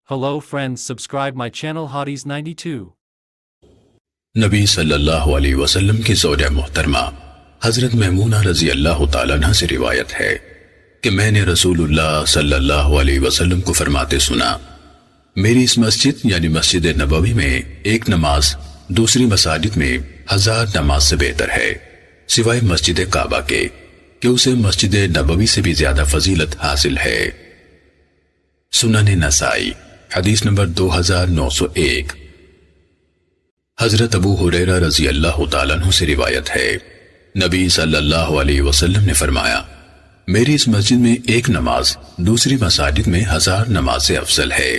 Hello friends, subscribe my channel Hotties 92. نبی صلی اللہ علیہ وسلم کی زوجہ محترمہ حضرت میمونہ رضی اللہ تعالیٰ عنہ سے روایت ہے کہ میں نے رسول اللہ صلی اللہ علیہ وسلم کو فرماتے سنا، میری اس مسجد یعنی مسجد نبوی میں ایک نماز دوسری مساجد میں 1000 نماز سے بہتر ہے، سوائے مسجد کعبہ کے کہ اسے مسجد نبوی سے بھی زیادہ فضیلت حاصل ہے۔ سنن نسائی حدیث نمبر 2901۔ حضرت ابو ہریرہ رضی اللہ تعالیٰ عنہ سے روایت ہے، نبی صلی اللہ علیہ وسلم نے فرمایا، میری اس مسجد میں ایک نماز دوسری مساجد میں 1000 نماز سے افضل ہے،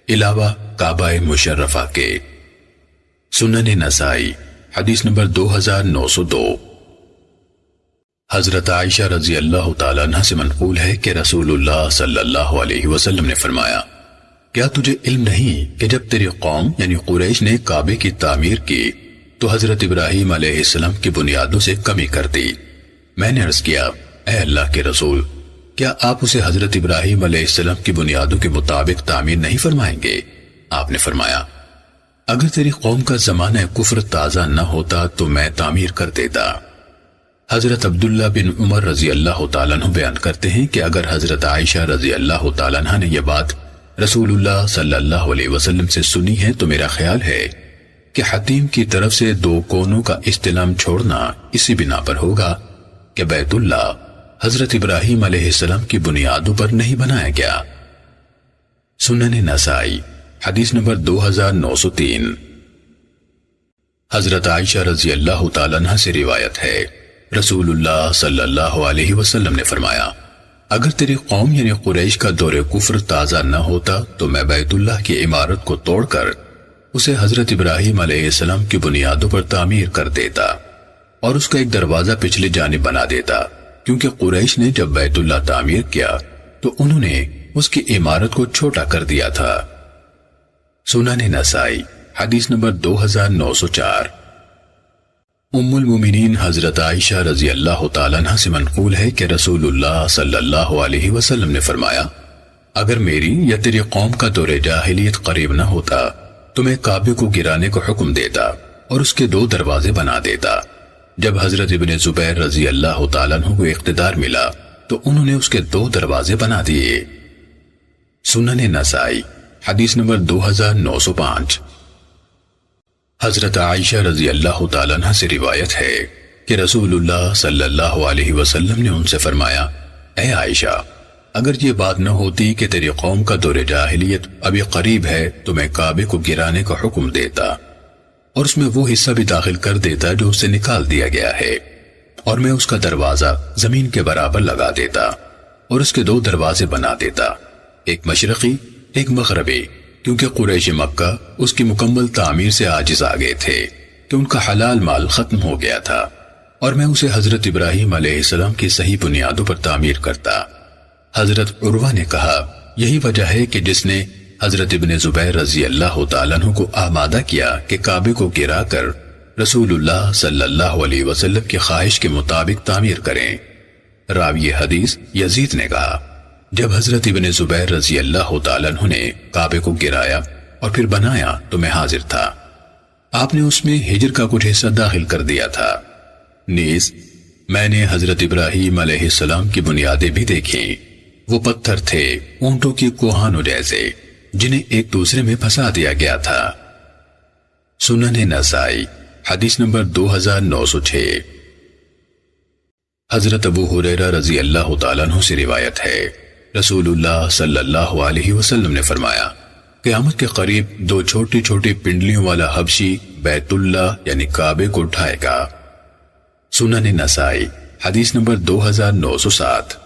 علاوہ کعبہ مشرفہ کے۔ سنن نسائی حدیث نمبر 2902۔ حضرت عائشہ رضی اللہ تعالیٰ عنہ سے منقول ہے کہ رسول اللہ صلی اللہ علیہ وسلم نے فرمایا، کیا تجھے علم نہیں کہ جب تیری قوم یعنی قریش نے کعبے کی تعمیر کی تو حضرت ابراہیم علیہ السلام کی بنیادوں سے کمی کر دی؟ میں نے عرض کیا، اے اللہ کے رسول، کیا آپ اسے حضرت ابراہیم علیہ السلام کی بنیادوں کے مطابق تعمیر نہیں فرمائیں گے؟ آپ نے فرمایا، اگر تیری قوم کا زمانہ کفر تازہ نہ ہوتا تو میں تعمیر کر دیتا۔ حضرت عبداللہ بن عمر رضی اللہ تعالیٰ عنہ بیان کرتے ہیں کہ اگر حضرت عائشہ رضی اللہ تعالیٰ عنہ نے یہ بات رسول اللہ صلی اللہ علیہ وسلم سے سنی ہے تو میرا خیال ہے کہ حتیم کی طرف سے 2 کونوں کا استلام چھوڑنا اسی بنا پر ہوگا کہ بیت اللہ حضرت ابراہیم علیہ السلام کی بنیادوں پر نہیں بنایا گیا۔ سنن نسائی حدیث نمبر 2903۔ حضرت عائشہ رضی اللہ تعالیٰ عنہ سے روایت ہے، رسول اللہ صلی اللہ علیہ وسلم نے فرمایا، اگر تیری قوم یعنی قریش کا دور کفر تازہ نہ ہوتا تو میں بیت اللہ کی عمارت کو توڑ کر اسے حضرت ابراہیم علیہ السلام کی بنیادوں پر تعمیر کر دیتا اور اس کا ایک دروازہ پچھلی جانب بنا دیتا، کیونکہ قریش نے جب بیت اللہ تعمیر کیا تو انہوں نے اس کی عمارت کو چھوٹا کر دیا تھا۔ سنن نسائی حدیث نمبر 2904۔ ام المومنین حضرت عائشہ رضی اللہ تعالیٰ عنہ سے منقول ہے کہ رسول اللہ صلی اللہ علیہ وسلم نے فرمایا، اگر میری یا تیری قوم کا دور جاہلیت قریب نہ ہوتا تو میں کعبے کو گرانے کو حکم دیتا اور اس کے 2 دروازے بنا دیتا۔ جب حضرت ابن زبیر رضی اللہ تعالیٰ عنہ کو اقتدار ملا تو انہوں نے اس کے 2 دروازے بنا دیے۔ سنن نسائی حدیث نمبر 2905۔ حضرت عائشہ رضی اللہ تعالیٰ عنہ سے روایت ہے کہ رسول اللہ صلی اللہ علیہ وسلم نے ان سے فرمایا، اے عائشہ، اگر یہ بات نہ ہوتی کہ تیری قوم کا دور جاہلیت ابھی قریب ہے تو میں کعبے کو گرانے کا حکم دیتا اور اس میں وہ حصہ بھی داخل کر دیتا جو اس سے نکال دیا گیا ہے، اور میں اس کا دروازہ زمین کے برابر لگا دیتا اور اس کے 2 دروازے بنا دیتا، ایک مشرقی ایک مغربی، کیونکہ قریش مکہ اس کی مکمل تعمیر سے عاجز آ گئے تھے کہ ان کا حلال مال ختم ہو گیا تھا، اور میں اسے حضرت ابراہیم علیہ السلام کی صحیح بنیادوں پر تعمیر کرتا۔ حضرت عروہ نے کہا، یہی وجہ ہے کہ جس نے حضرت ابن زبیر رضی اللہ تعالیٰ عنہ کو آمادہ کیا کہ کعبے کو گرا کر رسول اللہ صلی اللہ علیہ وسلم کی خواہش کے مطابق تعمیر کریں۔ راوی حدیث یزید نے کہا، جب حضرت ابن زبیر رضی اللہ تعالیٰ عنہ نے کعبے کو گرایا اور پھر بنایا تو میں حاضر تھا، آپ نے اس میں ہجر کا کچھ حصہ داخل کر دیا تھا۔ نیز میں نے حضرت ابراہیم علیہ السلام کی بنیادیں بھی دیکھیں، وہ پتھر تھے اونٹوں کی کوہانوں جیسے جنہیں ایک دوسرے میں پھنسا دیا گیا تھا۔ سنن نسائی حدیث نمبر 2906۔ حضرت ابو ہریرہ رضی اللہ تعالیٰ عنہ سے روایت ہے، رسول اللہ صلی اللہ علیہ وسلم نے فرمایا، قیامت کے قریب 2 چھوٹی چھوٹی پنڈلیوں والا حبشی بیت اللہ یعنی کعبے کو اٹھائے گا۔ سنن نسائی حدیث نمبر 2907۔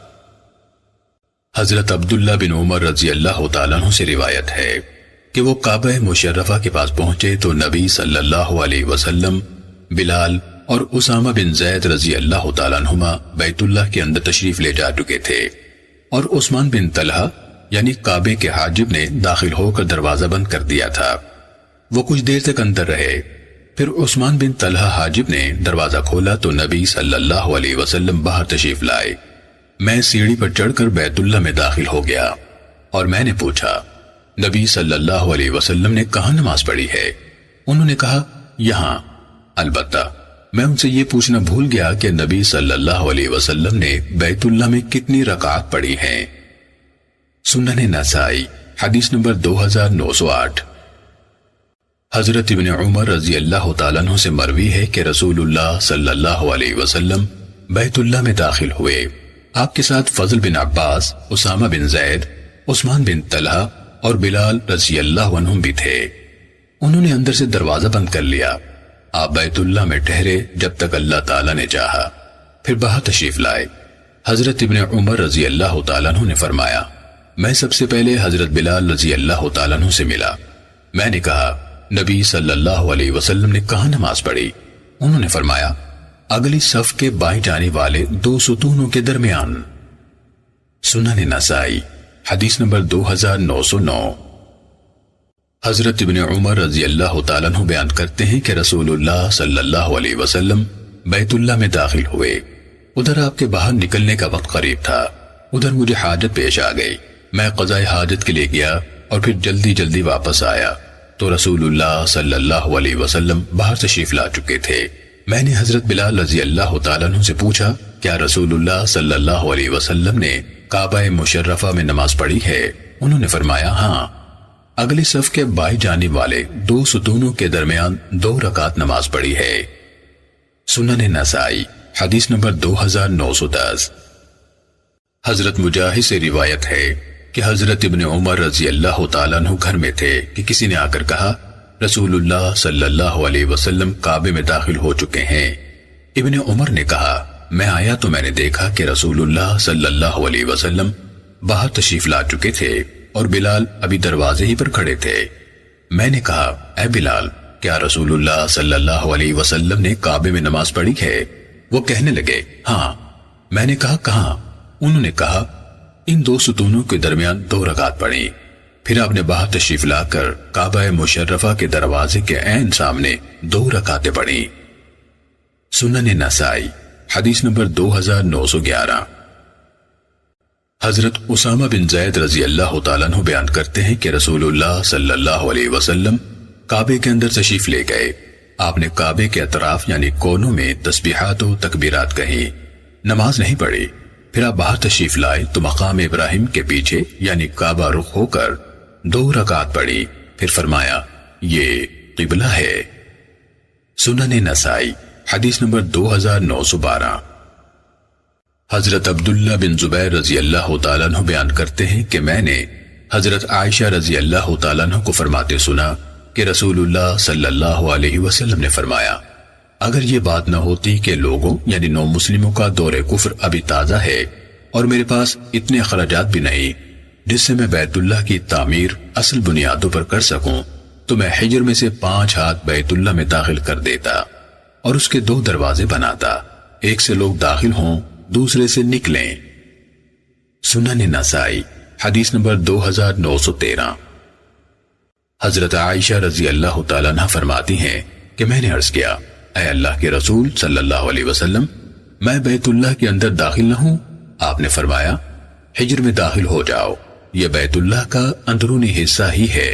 حضرت عبداللہ بن عمر رضی اللہ تعالیٰ عنہ سے روایت ہے کہ وہ کعبہ مشرفہ کے پاس پہنچے تو نبی صلی اللہ علیہ وسلم، بلال اور اسامہ بن زید رضی اللہ تعالیٰ عنہما بیت اللہ کے اندر تشریف لے جا چکے تھے، اور عثمان بن طلحہ یعنی کعبے کے حاجب نے داخل ہو کر دروازہ بند کر دیا تھا۔ وہ کچھ دیر تک اندر رہے، پھر عثمان بن طلحہ حاجب نے دروازہ کھولا تو نبی صلی اللہ علیہ وسلم باہر تشریف لائے۔ میں سیڑھی پر چڑھ کر بیت اللہ میں داخل ہو گیا اور میں نے پوچھا، نبی صلی اللہ علیہ وسلم نے کہاں نماز پڑھی ہے؟ انہوں نے کہا یہاں۔ البتہ میں ان سے یہ پوچھنا بھول گیا کہ نبی صلی اللہ علیہ وسلم نے بیت اللہ میں کتنی رکعات پڑھی ہیں۔ سنن نسائی حدیث نمبر 2908۔ حضرت ابن عمر رضی اللہ تعالیٰ عنہ سے مروی ہے کہ رسول اللہ صلی اللہ علیہ وسلم بیت اللہ میں داخل ہوئے۔ آپ کے ساتھ فضل بن عباس، اسامہ بن زید، عثمان بن طلحہ اور بلال رضی اللہ عنہم بھی تھے۔ انہوں نے اندر سے دروازہ بند کر لیا۔ آپ بیت اللہ میں ٹھہرے جب تک اللہ تعالیٰ نے چاہا، پھر باہر تشریف لائے۔ حضرت ابن عمر رضی اللہ تعالیٰ عنہ نے فرمایا، میں سب سے پہلے حضرت بلال رضی اللہ تعالیٰ عنہ سے ملا۔ میں نے کہا نبی صلی اللہ علیہ وسلم نے کہاں نماز پڑھی؟ انہوں نے فرمایا اگلی صف کے بائیں جانے والے 2 ستونوں کے درمیان۔ سنن نسائی حدیث نمبر 2909۔ حضرت ابن عمر رضی اللہ تعالیٰ عنہ بیان کرتے ہیں کہ رسول اللہ صلی اللہ علیہ وسلم بیت اللہ میں داخل ہوئے۔ ادھر آپ کے باہر نکلنے کا وقت قریب تھا۔ ادھر مجھے حاجت پیش آ گئی۔ میں قضائے حاجت کے لیے گیا اور پھر جلدی جلدی واپس آیا تو رسول اللہ صلی اللہ علیہ وسلم باہر تشریف لا چکے تھے۔ میں نے حضرت بلال رضی اللہ تعالیٰ عنہ سے پوچھا کیا رسول اللہ صلی اللہ علیہ وسلم نے کعبہ مشرفہ میں نماز پڑھی ہے؟ انہوں نے فرمایا ہاں۔ اگلی صف کے بائیں جانے والے 2 ستونوں کے درمیان 2 رکعت نماز پڑھی ہے۔ سنن نسائی حدیث نمبر 2910۔ حضرت مجاہد سے روایت ہے کہ حضرت ابن عمر رضی اللہ تعالیٰ عنہ گھر میں تھے کہ کسی نے آ کر کہا رسول اللہ صلی اللہ علیہ وسلم کعبے میں داخل ہو چکے ہیں۔ ابن عمر نے کہا میں آیا تو میں نے دیکھا کہ رسول اللہ صلی اللہ علیہ وسلم باہر تشریف لا چکے تھے اور بلال ابھی دروازے ہی پر کھڑے تھے۔ میں نے کہا اے بلال کیا رسول اللہ صلی اللہ علیہ وسلم نے کعبے میں نماز پڑھی ہے؟ وہ کہنے لگے ہاں۔ میں نے کہا کہاں؟ انہوں نے کہا ان 2 ستونوں کے درمیان 2 رکعت پڑھی۔ پھر آپ نے باہر تشریف لا کر کعبہ مشرفہ کے دروازے کے عین سامنے 2 رکعتیں پڑھی۔ سنن نسائی حدیث نمبر 2911۔ حضرت اسامہ بن زید رضی اللہ تعالیٰ عنہ بیان کرتے ہیں کہ رسول اللہ صلی اللہ علیہ وسلم کعبے کے اندر تشریف لے گئے۔ آپ نے کعبے کے اطراف یعنی کونوں میں تسبیحات و تکبیرات کہیں، نماز نہیں پڑھی۔ پھر آپ باہر تشریف لائے تو مقام ابراہیم کے پیچھے یعنی کعبہ رخ ہو کر 2 رکعت پڑھی، پھر فرمایا یہ قبلہ ہے۔ سنن نسائی حدیث نمبر 2912۔ حضرت عبداللہ بن زبیر رضی اللہ تعالیٰ عنہ بیان کرتے ہیں کہ میں نے حضرت عائشہ رضی اللہ تعالیٰ عنہ کو فرماتے سنا کہ رسول اللہ صلی اللہ علیہ وسلم نے فرمایا اگر یہ بات نہ ہوتی کہ لوگوں یعنی نو مسلموں کا دور کفر ابھی تازہ ہے اور میرے پاس اتنے اخراجات بھی نہیں جس سے میں بیت اللہ کی تعمیر اصل بنیادوں پر کر سکوں تو میں حجر میں سے 5 ہاتھ بیت اللہ میں داخل کر دیتا اور اس کے 2 دروازے بناتا، ایک سے لوگ داخل ہوں دوسرے سے نکلیں۔ سنن نسائی حدیث نمبر 2913۔ حضرت عائشہ رضی اللہ تعالیٰ عنہ فرماتی ہیں کہ میں نے عرض کیا اے اللہ کے رسول صلی اللہ علیہ وسلم میں بیت اللہ کے اندر داخل نہ ہوں؟ آپ نے فرمایا حجر میں داخل ہو جاؤ، یہ بیت اللہ کا اندرونی حصہ ہی ہے۔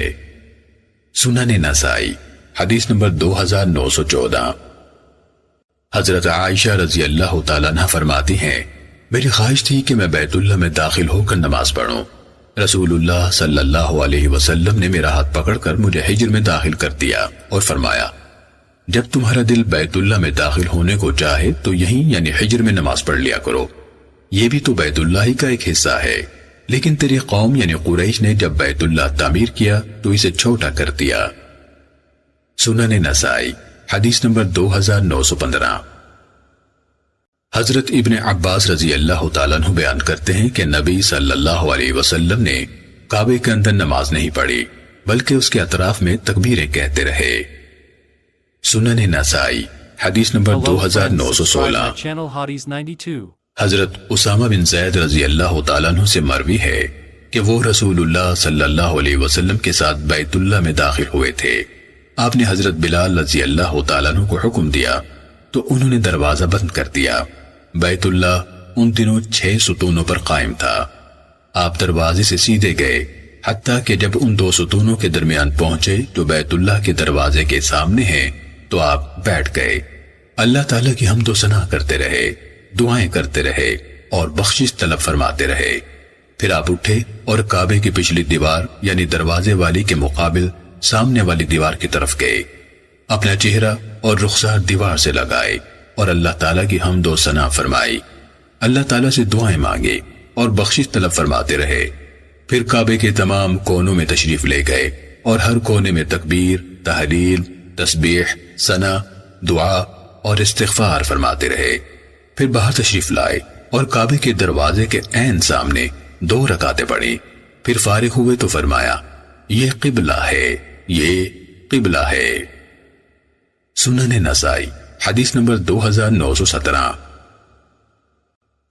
سنن نسائی حدیث نمبر 2914۔ حضرت عائشہ رضی اللہ تعالیٰ عنہ فرماتی ہیں میری خواہش تھی کہ میں بیت اللہ میں داخل ہو کر نماز پڑھوں۔ رسول اللہ صلی اللہ علیہ وسلم نے میرا ہاتھ پکڑ کر مجھے حجر میں داخل کر دیا اور فرمایا جب تمہارا دل بیت اللہ میں داخل ہونے کو چاہے تو یہیں یعنی حجر میں نماز پڑھ لیا کرو، یہ بھی تو بیت اللہ ہی کا ایک حصہ ہے، لیکن تیری قوم یعنی قریش نے جب بیت اللہ تعمیر کیا تو اسے چھوٹا کر دیا۔ سنن نسائی حدیث نمبر 2915۔ حضرت ابن عباس رضی اللہ تعالیٰ عنہ بیان کرتے ہیں کہ نبی صلی اللہ علیہ وسلم نے کعبے کے اندر نماز نہیں پڑھی بلکہ اس کے اطراف میں تکبیریں کہتے رہے۔ سنن نسائی حدیث نمبر 2916۔ Channel Hotties 92. حضرت اسامہ بن زید رضی اللہ تعالیٰ عنہ سے مروی ہے کہ وہ رسول اللہ صلی اللہ علیہ وسلم کے ساتھ بیت اللہ میں داخل ہوئے تھے۔ آپ نے حضرت بلال رضی اللہ تعالیٰ عنہ کو حکم دیا تو انہوں نے دروازہ بند کر دیا۔ بیت اللہ ان دنوں 6 ستونوں پر قائم تھا۔ آپ دروازے سے سیدھے گئے، حتیٰ کہ جب ان دو ستونوں کے درمیان پہنچے جو بیت اللہ کے دروازے کے سامنے ہیں تو آپ بیٹھ گئے۔ اللہ تعالیٰ کی حمد و ثنا کرتے رہے، دعائیں کرتے رہے اور بخشش طلب فرماتے رہے۔ پھر آپ اٹھے اور کعبے کی پچھلی دیوار یعنی دروازے والی کے مقابل سامنے والی دیوار کی طرف گئے، اپنا چہرہ اور رخسار دیوار سے لگائے اور اللہ تعالیٰ کی حمد و ثنا فرمائی، اللہ تعالیٰ سے دعائیں مانگے اور بخشش طلب فرماتے رہے۔ پھر کعبے کے تمام کونوں میں تشریف لے گئے اور ہر کونے میں تکبیر، تحلیل، تسبیح، ثنا، دعا اور استغفار فرماتے رہے۔ پھر باہر تشریف لائے اور کعبے کے دروازے کے عین سامنے 2 رکعتیں پڑھی۔ پھر فارغ ہوئے تو فرمایا، یہ قبلہ ہے، یہ قبلہ ہے۔ سنن نسائی حدیث نمبر 2917۔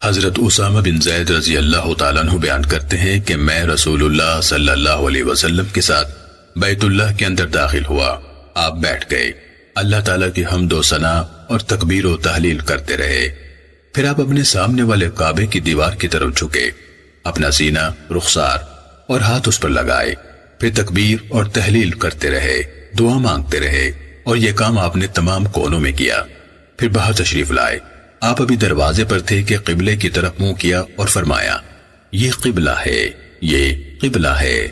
حضرت اسامہ بن زید رضی اللہ تعالیٰ عنہ بیان کرتے ہیں کہ میں رسول اللہ صلی اللہ علیہ وسلم کے ساتھ بیت اللہ کے اندر داخل ہوا، آپ بیٹھ گئے، اللہ تعالیٰ کی حمد و ثنا اور تکبیر و تحلیل کرتے رہے۔ پھر آپ اپنے سامنے والے کعبے کی دیوار کی طرف جھکے، اپنا سینہ، رخسار اور ہاتھ اس پر لگائے، پھر تکبیر اور تحلیل کرتے رہے، دعا مانگتے رہے اور یہ کام آپ نے تمام کونوں میں کیا۔ پھر باہر تشریف لائے، آپ ابھی دروازے پر تھے کہ قبلے کی طرف منہ کیا اور فرمایا، یہ قبلہ ہے، یہ قبلہ ہے۔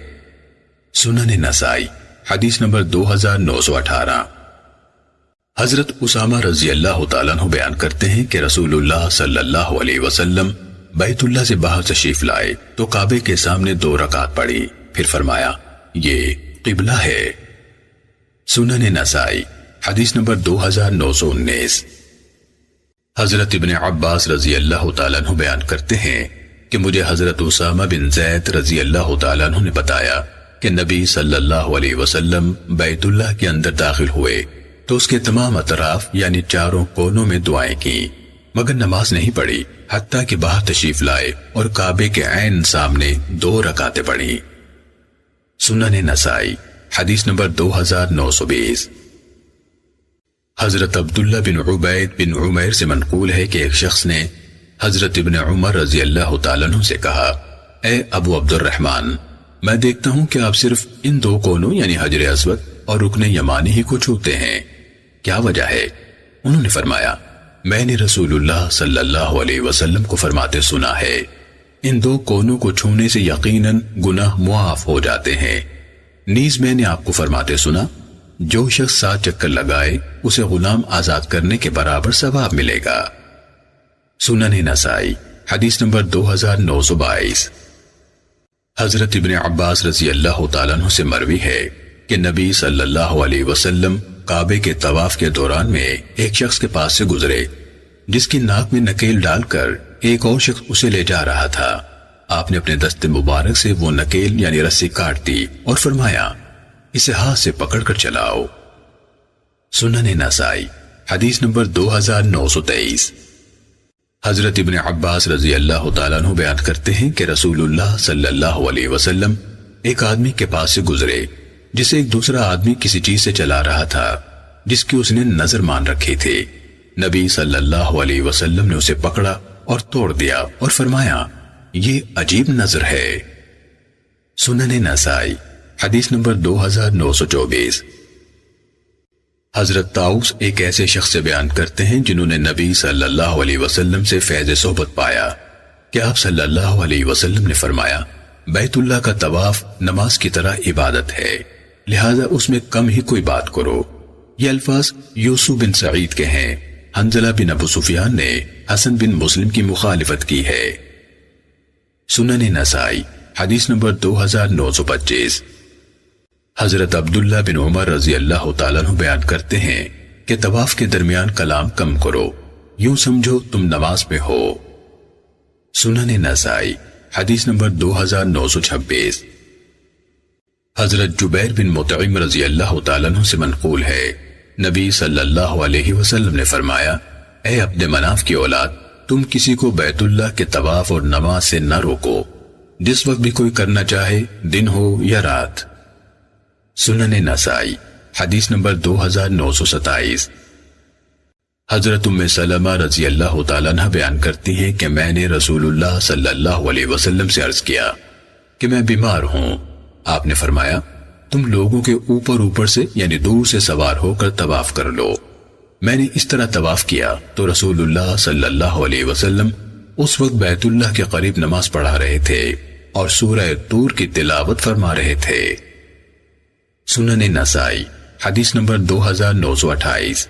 سنن نسائی حدیث نمبر 2918۔ حضرت اسامہ رضی اللہ تعالیٰ عنہ بیان کرتے ہیں کہ رسول اللہ صلی اللہ علیہ وسلم بیت اللہ سے باہر تشریف لائے تو کعبے کے سامنے 2 رکعت پڑھی، پھر فرمایا، یہ قبلہ ہے۔ سنن نسائی حدیث نمبر 2919۔ حضرت ابن عباس رضی اللہ تعالیٰ عنہ بیان کرتے ہیں کہ مجھے حضرت اسامہ بن زید رضی اللہ تعالیٰ عنہ نے بتایا کہ نبی صلی اللہ علیہ وسلم بیت اللہ کے اندر داخل ہوئے تو اس کے تمام اطراف یعنی چاروں کونوں میں دعائیں کی، مگر نماز نہیں پڑھی، حتیٰ کہ باہر تشریف لائے اور کعبے کے عین سامنے 2 رکعتیں پڑھی۔ سنن نسائی حدیث نمبر 2920۔ حضرت عبداللہ بن عبید بن عمیر سے منقول ہے کہ ایک شخص نے حضرت ابن عمر رضی اللہ تعالیٰ عنہ سے کہا، اے ابو عبد الرحمن، میں دیکھتا ہوں کہ آپ صرف ان 2 کونوں یعنی حجر اسود اور رکن یمانی ہی کو چھوتے ہیں، کیا وجہ ہے؟ انہوں نے فرمایا، میں نے رسول اللہ صلی اللہ علیہ وسلم کو فرماتے سنا ہے، ان 2 کونوں کو چھونے سے یقیناً گناہ معاف ہو جاتے ہیں۔ نیز میں نے آپ کو فرماتے سنا، جو شخص 7 چکر لگائے اسے غلام آزاد کرنے کے برابر ثواب ملے گا۔ سنن نسائی حدیث نمبر 2922۔ حضرت ابن عباس رضی اللہ تعالیٰ عنہ سے مروی ہے کہ نبی صلی اللہ علیہ وسلم کعبے کے طواف کے دوران میں ایک شخص کے پاس سے گزرے جس کی ناک میں نکیل ڈال کر ایک اور شخص اسے لے جا رہا تھا۔ آپ نے اپنے دست مبارک سے وہ نکیل یعنی رسی کاٹ دی اور فرمایا، اسے ہاتھ سے پکڑ کر چلاؤ۔ سنن نسائی حدیث نمبر 2923۔ حضرت ابن عباس رضی اللہ تعالیٰ عنہ بیان کرتے ہیں کہ رسول اللہ صلی اللہ علیہ وسلم ایک آدمی کے پاس سے گزرے جسے ایک دوسرا آدمی کسی چیز سے چلا رہا تھا جس کی اس نے نظر مان رکھی تھی۔ نبی صلی اللہ علیہ وسلم نے اسے پکڑا اور توڑ دیا اور فرمایا، یہ عجیب نظر ہے۔ سنن نسائی حدیث نمبر 2924۔ حضرت طاؤس ایک ایسے شخص سے بیان کرتے ہیں جنہوں نے نبی صلی اللہ علیہ وسلم سے فیض صحبت پایا کہ آپ صلی اللہ علیہ وسلم نے فرمایا، بیت اللہ کا طواف نماز کی طرح عبادت ہے، لہذا اس میں کم ہی کوئی بات کرو۔ یہ الفاظ یوسف بن سعید کے ہیں۔ حنظلہ بن ابو سفیان نے حسن بن مسلم کی مخالفت کی ہے۔ سنن نسائی حدیث نمبر 2925۔ حضرت عبداللہ بن عمر رضی اللہ تعالیٰ عنہ بیان کرتے ہیں کہ طواف کے درمیان کلام کم کرو، یوں سمجھو تم نماز میں ہو۔ سنن نسائی حدیث نمبر 2926۔ حضرت جبیر بن مطعم رضی اللہ تعالیٰ عنہ سے منقول ہے، نبی صلی اللہ علیہ وسلم نے فرمایا، اے عبد مناف کی اولاد، تم کسی کو بیت اللہ کے طواف اور نماز سے نہ روکو، جس وقت بھی کوئی کرنا چاہے، دن ہو یا رات۔ سنن نسائی حدیث نمبر 2927۔ حضرت ام سلمہ رضی اللہ تعالیٰ عنہ بیان کرتی ہیں کہ میں نے رسول اللہ صلی اللہ علیہ وسلم سے عرض کیا کہ میں بیمار ہوں، آپ نے فرمایا تم لوگوں کے اوپر اوپر سے یعنی دور سے سوار ہو کر طواف کر لو۔ میں نے اس طرح طواف کیا تو رسول اللہ صلی اللہ علیہ وسلم اس وقت بیت اللہ کے قریب نماز پڑھا رہے تھے اور سورہ طور کی تلاوت فرما رہے تھے۔ سنن نسائی حدیث نمبر 2928۔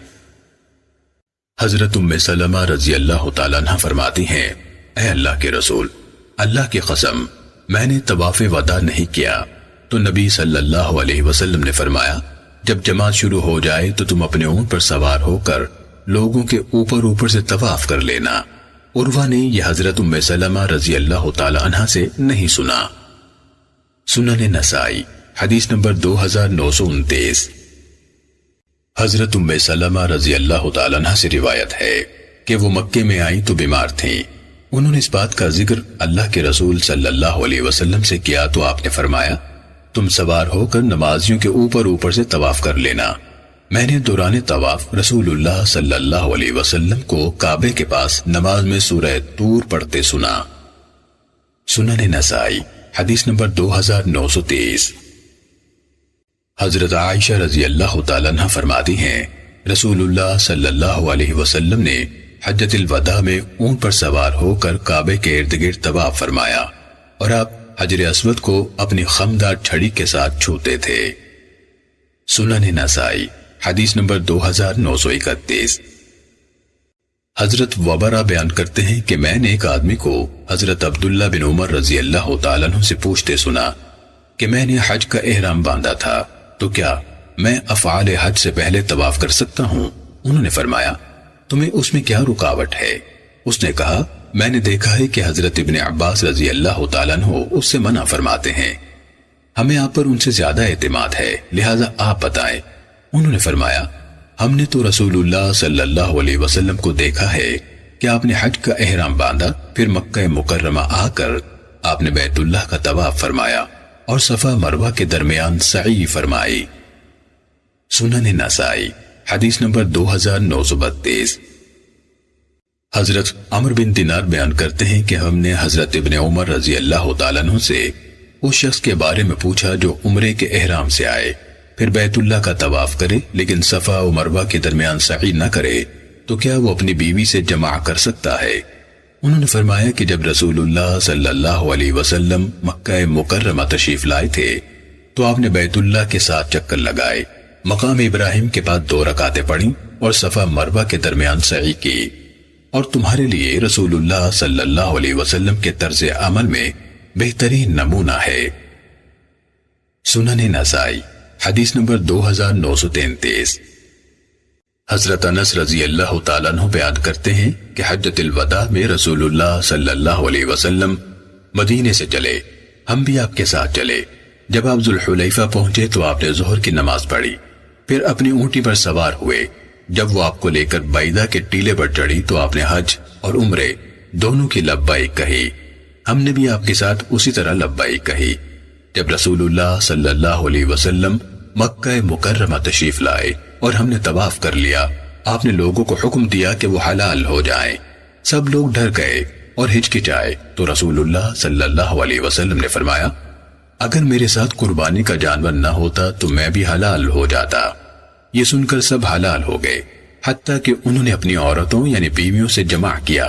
حضرت ام سلمہ رضی اللہ تعالیٰ عنہ فرماتی ہیں، اے اللہ کے رسول، اللہ کی قسم میں نے طواف وداع نہیں کیا تو نبی صلی اللہ علیہ وسلم نے فرمایا جب جماعت شروع ہو جائے تو تم اپنے اونٹ پر سوار ہو کر لوگوں کے اوپر اوپر سے طواف کر لینا۔ عروہ نے یہ حضرت ام سلمہ رضی اللہ تعالی عنہ سے نہیں سنا۔ سنن نسائی حدیث نمبر 2929۔ حضرت ام سلمہ رضی اللہ تعالی عنہ سے روایت ہے کہ وہ مکے میں آئیں تو بیمار تھیں۔ انہوں نے اس بات کا ذکر اللہ کے رسول صلی اللہ علیہ وسلم سے کیا تو آپ نے فرمایا تم سوار ہو کر نمازیوں کے اوپر اوپر سے طواف کر لینا۔ میں نے دوران طواف رسول اللہ صلی اللہ علیہ وسلم کو کعبے کے پاس نماز میں سورہ طور پڑھتے سنا۔ سنن نسائی حدیث نمبر 2930۔ حضرت عائشہ رضی اللہ تعالیٰ عنہ فرماتی ہیں رسول اللہ صلی اللہ علیہ وسلم نے حجۃ الوداع میں اونٹ پر سوار ہو کر کعبے کے ارد گرد طواف فرمایا اور آپ حجر اسود کو اپنی خمدار چھڑی کے ساتھ چھوتے تھے۔ سنن نسائی حدیث نمبر 2931۔ حضرت وبرہ بیان کرتے ہیں کہ میں نے ایک آدمی کو حضرت عبداللہ بن عمر رضی اللہ تعالیٰ عنہ سے پوچھتے سنا کہ میں نے حج کا احرام باندھا تھا تو کیا میں افعال حج سے پہلے طواف کر سکتا ہوں؟ انہوں نے فرمایا تمہیں اس میں کیا رکاوٹ ہے؟ اس نے کہا میں نے دیکھا ہے کہ حضرت ابن عباس رضی اللہ تعالیٰ عنہ اس سے منع فرماتے ہیں، ہمیں آپ پر ان سے زیادہ اعتماد ہے، لہٰذا آپ بتائیں۔ انہوں نے فرمایا ہم نے تو رسول اللہ صلی اللہ علیہ وسلم کو دیکھا ہے کہ آپ نے حج کا احرام باندھا، پھر مکہ مکرمہ آ کر آپ نے بیت اللہ کا طواف فرمایا اور صفا مروہ کے درمیان سعی فرمائی۔ سنن نسائی حدیث نمبر 2932۔ حضرت عمر بن دینار بیان کرتے ہیں کہ ہم نے حضرت ابن عمر رضی اللہ تعالیٰ عنہ سے اس شخص کے بارے میں پوچھا جو عمرے کے احرام سے آئے پھر بیت اللہ کا طواف کرے لیکن صفا و مروہ کے درمیان سعی نہ کرے تو کیا وہ اپنی بیوی سے جمع کر سکتا ہے؟ انہوں نے فرمایا کہ جب رسول اللہ صلی اللہ علیہ وسلم مکہ مکرمہ تشریف لائے تھے تو آپ نے بیت اللہ کے ساتھ چکر لگائے، مقام ابراہیم کے بعد 2 رکعتیں پڑھیں اور صفا مروہ کے درمیان سعی کی، اور تمہارے لیے رسول اللہ صلی اللہ علیہ وسلم کے طرز عمل میں بہترین نمونہ ہے۔ سنن نسائی حدیث نمبر 2933۔ حضرت انس رضی اللہ تعالیٰ عنہ بیان کرتے ہیں کہ حجۃ الوداع میں رسول اللہ صلی اللہ علیہ وسلم مدینے سے چلے، ہم بھی آپ کے ساتھ چلے۔ جب آپ ذوالحلیفہ پہنچے تو آپ نے ظہر کی نماز پڑھی، پھر اپنی اونٹی پر سوار ہوئے۔ جب وہ آپ کو لے کر بیضہ کے ٹیلے پر چڑھی تو آپ نے حج اور عمرے دونوں کی لبیک کہی، ہم نے بھی آپ کے ساتھ اسی طرح لبیک کہی۔ جب رسول اللہ صلی اللہ علیہ وسلم مکہ مکرمہ تشریف لائے اور ہم نے طواف کر لیا، آپ نے لوگوں کو حکم دیا کہ وہ حلال ہو جائیں۔ سب لوگ ڈر گئے اور ہچکچائے تو رسول اللہ صلی اللہ علیہ وسلم نے فرمایا اگر میرے ساتھ قربانی کا جانور نہ ہوتا تو میں بھی حلال ہو جاتا۔ یہ سن کر سب حلال ہو گئے، حتیٰ کہ انہوں نے اپنی عورتوں یعنی بیویوں سے جمع کیا،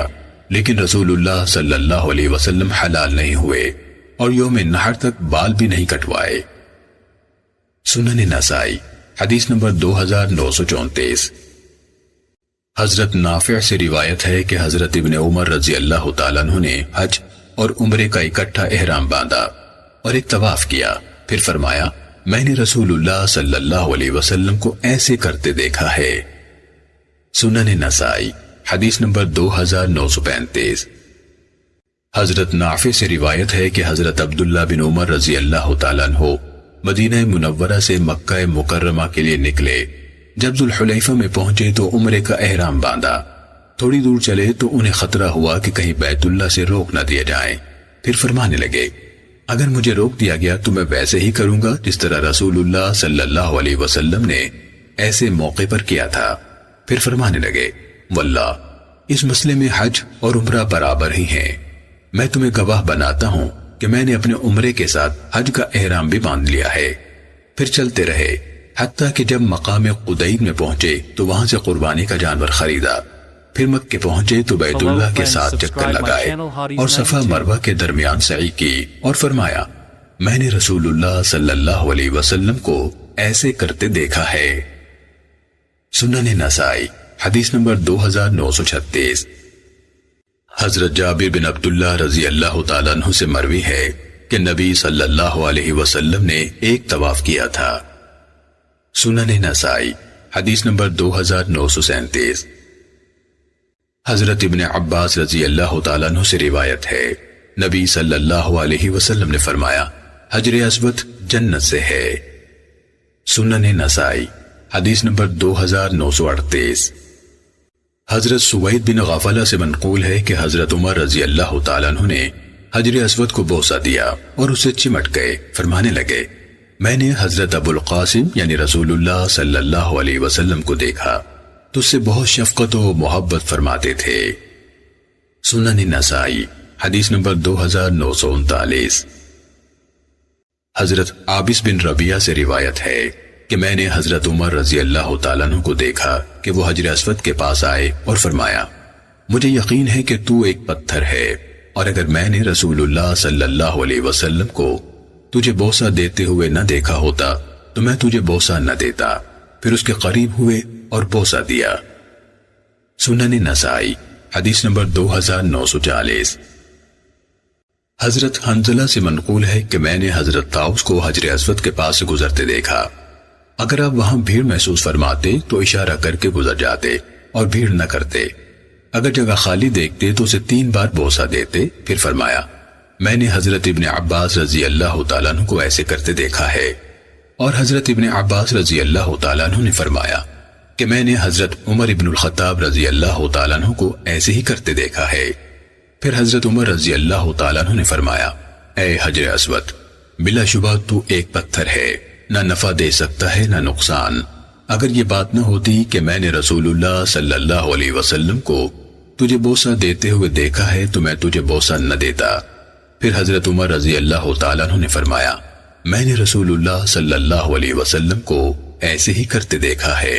لیکن رسول اللہ صلی اللہ علیہ وسلم حلال نہیں ہوئے اور یوم نحر تک بال بھی نہیں کٹوائے۔ سنن نسائی حدیث نمبر 2934۔ حضرت نافع سے روایت ہے کہ حضرت ابن عمر رضی اللہ تعالیٰ عنہ نے حج اور عمرے کا اکٹھا احرام باندھا اور ایک طواف کیا، پھر فرمایا میں نے رسول اللہ صلی اللہ علیہ وسلم کو ایسے کرتے دیکھا ہے۔ سنن نسائی حدیث نمبر 2935۔ حضرت نافع سے روایت ہے کہ حضرت عبداللہ بن عمر رضی اللہ تعالیٰ عنہ مدینہ منورہ سے مکہ مکرمہ کے لیے نکلے۔ جب ذوالحلیفہ میں پہنچے تو عمرے کا احرام باندھا، تھوڑی دور چلے تو انہیں خطرہ ہوا کہ کہیں بیت اللہ سے روک نہ دیا جائے، پھر فرمانے لگے اگر مجھے روک دیا گیا تو میں ویسے ہی کروں گا جس طرح رسول اللہ صلی اللہ علیہ وسلم نے ایسے موقع پر کیا تھا۔ پھر فرمانے لگے واللہ اس مسئلے میں حج اور عمرہ برابر ہی ہیں، میں تمہیں گواہ بناتا ہوں کہ میں نے اپنے عمرے کے ساتھ حج کا احرام بھی باندھ لیا ہے۔ پھر چلتے رہے حتیٰ کہ جب مقام قدید میں پہنچے تو وہاں سے قربانی کا جانور خریدا۔ پھر مکے پہنچے تو بیت اللہ کے ساتھ چکر لگائے اور صفا مروہ کے درمیان سعی کی اور فرمایا میں نے رسول اللہ صلی اللہ علیہ وسلم کو ایسے کرتے دیکھا ہے۔ سنن نسائی حدیث نمبر 2936۔ حضرت جابر بن عبداللہ رضی اللہ تعالیٰ عنہ سے مروی ہے کہ نبی صلی اللہ علیہ وسلم نے ایک طواف کیا تھا۔ سنن نسائی حدیث نمبر 2937۔ حضرت ابن عباس رضی اللہ تعالیٰ عنہ سے روایت ہے نبی صلی اللہ علیہ وسلم نے فرمایا حجر اسود جنت سے ہے۔ سنن نسائی حدیث نمبر 2938۔ حضرت سوید بن غافلہ سے منقول ہے کہ حضرت عمر رضی اللہ تعالیٰ عنہ نے حجر اسود کو بوسہ دیا اور اسے چمٹ گئے، فرمانے لگے میں نے حضرت ابو القاسم یعنی رسول اللہ صلی اللہ علیہ وسلم کو دیکھا تو اس سے بہت شفقت و محبت فرماتے تھے۔ سنن نسائی حدیث نمبر 2939۔ حضرت عابس بن ربیعہ سے روایت ہے کہ میں نے حضرت عمر رضی اللہ تعالیٰ عنہ کو دیکھا کہ وہ حجر اسود کے پاس آئے اور فرمایا مجھے یقین ہے کہ تو ایک پتھر ہے، اور اگر میں نے رسول اللہ صلی اللہ علیہ وسلم کو تجھے بوسہ دیتے ہوئے نہ دیکھا ہوتا تو میں تجھے بوسہ نہ دیتا۔ پھر اس کے قریب ہوئے اور بوسہ دیا۔ سنن نسائی حدیث نمبر 2940۔ حضرت حنظلہ سے منقول ہے کہ میں نے حضرت طاؤس کو حجر اسود کے پاس سے گزرتے دیکھا۔ اگر آپ وہاں بھیڑ محسوس فرماتے تو اشارہ کر کے گزر جاتے اور بھیڑ نہ کرتے۔ اگر جگہ خالی دیکھتے تو اسے 3 بار بوسہ دیتے۔ پھر فرمایا میں نے حضرت ابن عباس رضی اللہ تعالیٰ عنہ کو ایسے کرتے دیکھا ہے، اور حضرت ابن عباس رضی اللہ تعالیٰ عنہ نے فرمایا کہ میں نے حضرت عمر ابن الخطاب رضی اللہ تعالیٰ عنہ کو ایسے ہی کرتے دیکھا ہے۔ پھر حضرت عمر رضی اللہ تعالیٰ عنہ نے فرمایا اے حجر اسود بلا شبہ تو ایک پتھر ہے، نہ نفع دے سکتا ہے نہ نقصان۔ اگر یہ بات نہ ہوتی کہ میں نے رسول اللہ صلی اللہ علیہ وسلم کو تجھے بوسہ دیتے ہوئے دیکھا ہے تو میں تجھے بوسہ نہ دیتا۔ پھر حضرت عمر رضی اللہ تعالیٰ عنہ نے فرمایا میں نے رسول اللہ صلی اللہ علیہ وسلم کو ایسے ہی کرتے دیکھا ہے۔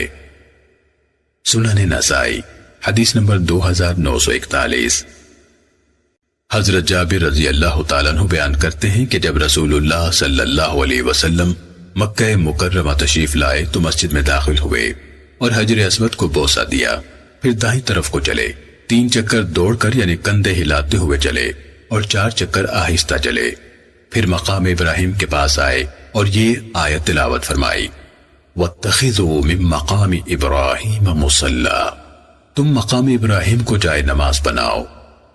سنن نسائی حدیث نمبر 2941۔ حضرت جابر رضی اللہ تعالیٰ عنہ بیان کرتے ہیں کہ جب رسول اللہ صلی اللہ علیہ وسلم مکہ مکرمہ تشریف لائے تو مسجد میں داخل ہوئے اور حجر اسود کو بوسہ دیا، پھر دائیں طرف کو چلے، 3 چکر دوڑ کر یعنی کندھے ہلاتے ہوئے چلے اور 4 چکر آہستہ چلے، پھر مقام ابراہیم کے پاس آئے اور یہ آیت تلاوت فرمائی وَاتَّخِذُوا مِن مَقَامِ إِبْرَاهِيمَ مُصَلًّى، تم مقام ابراہیم کو جائے نماز بناؤ،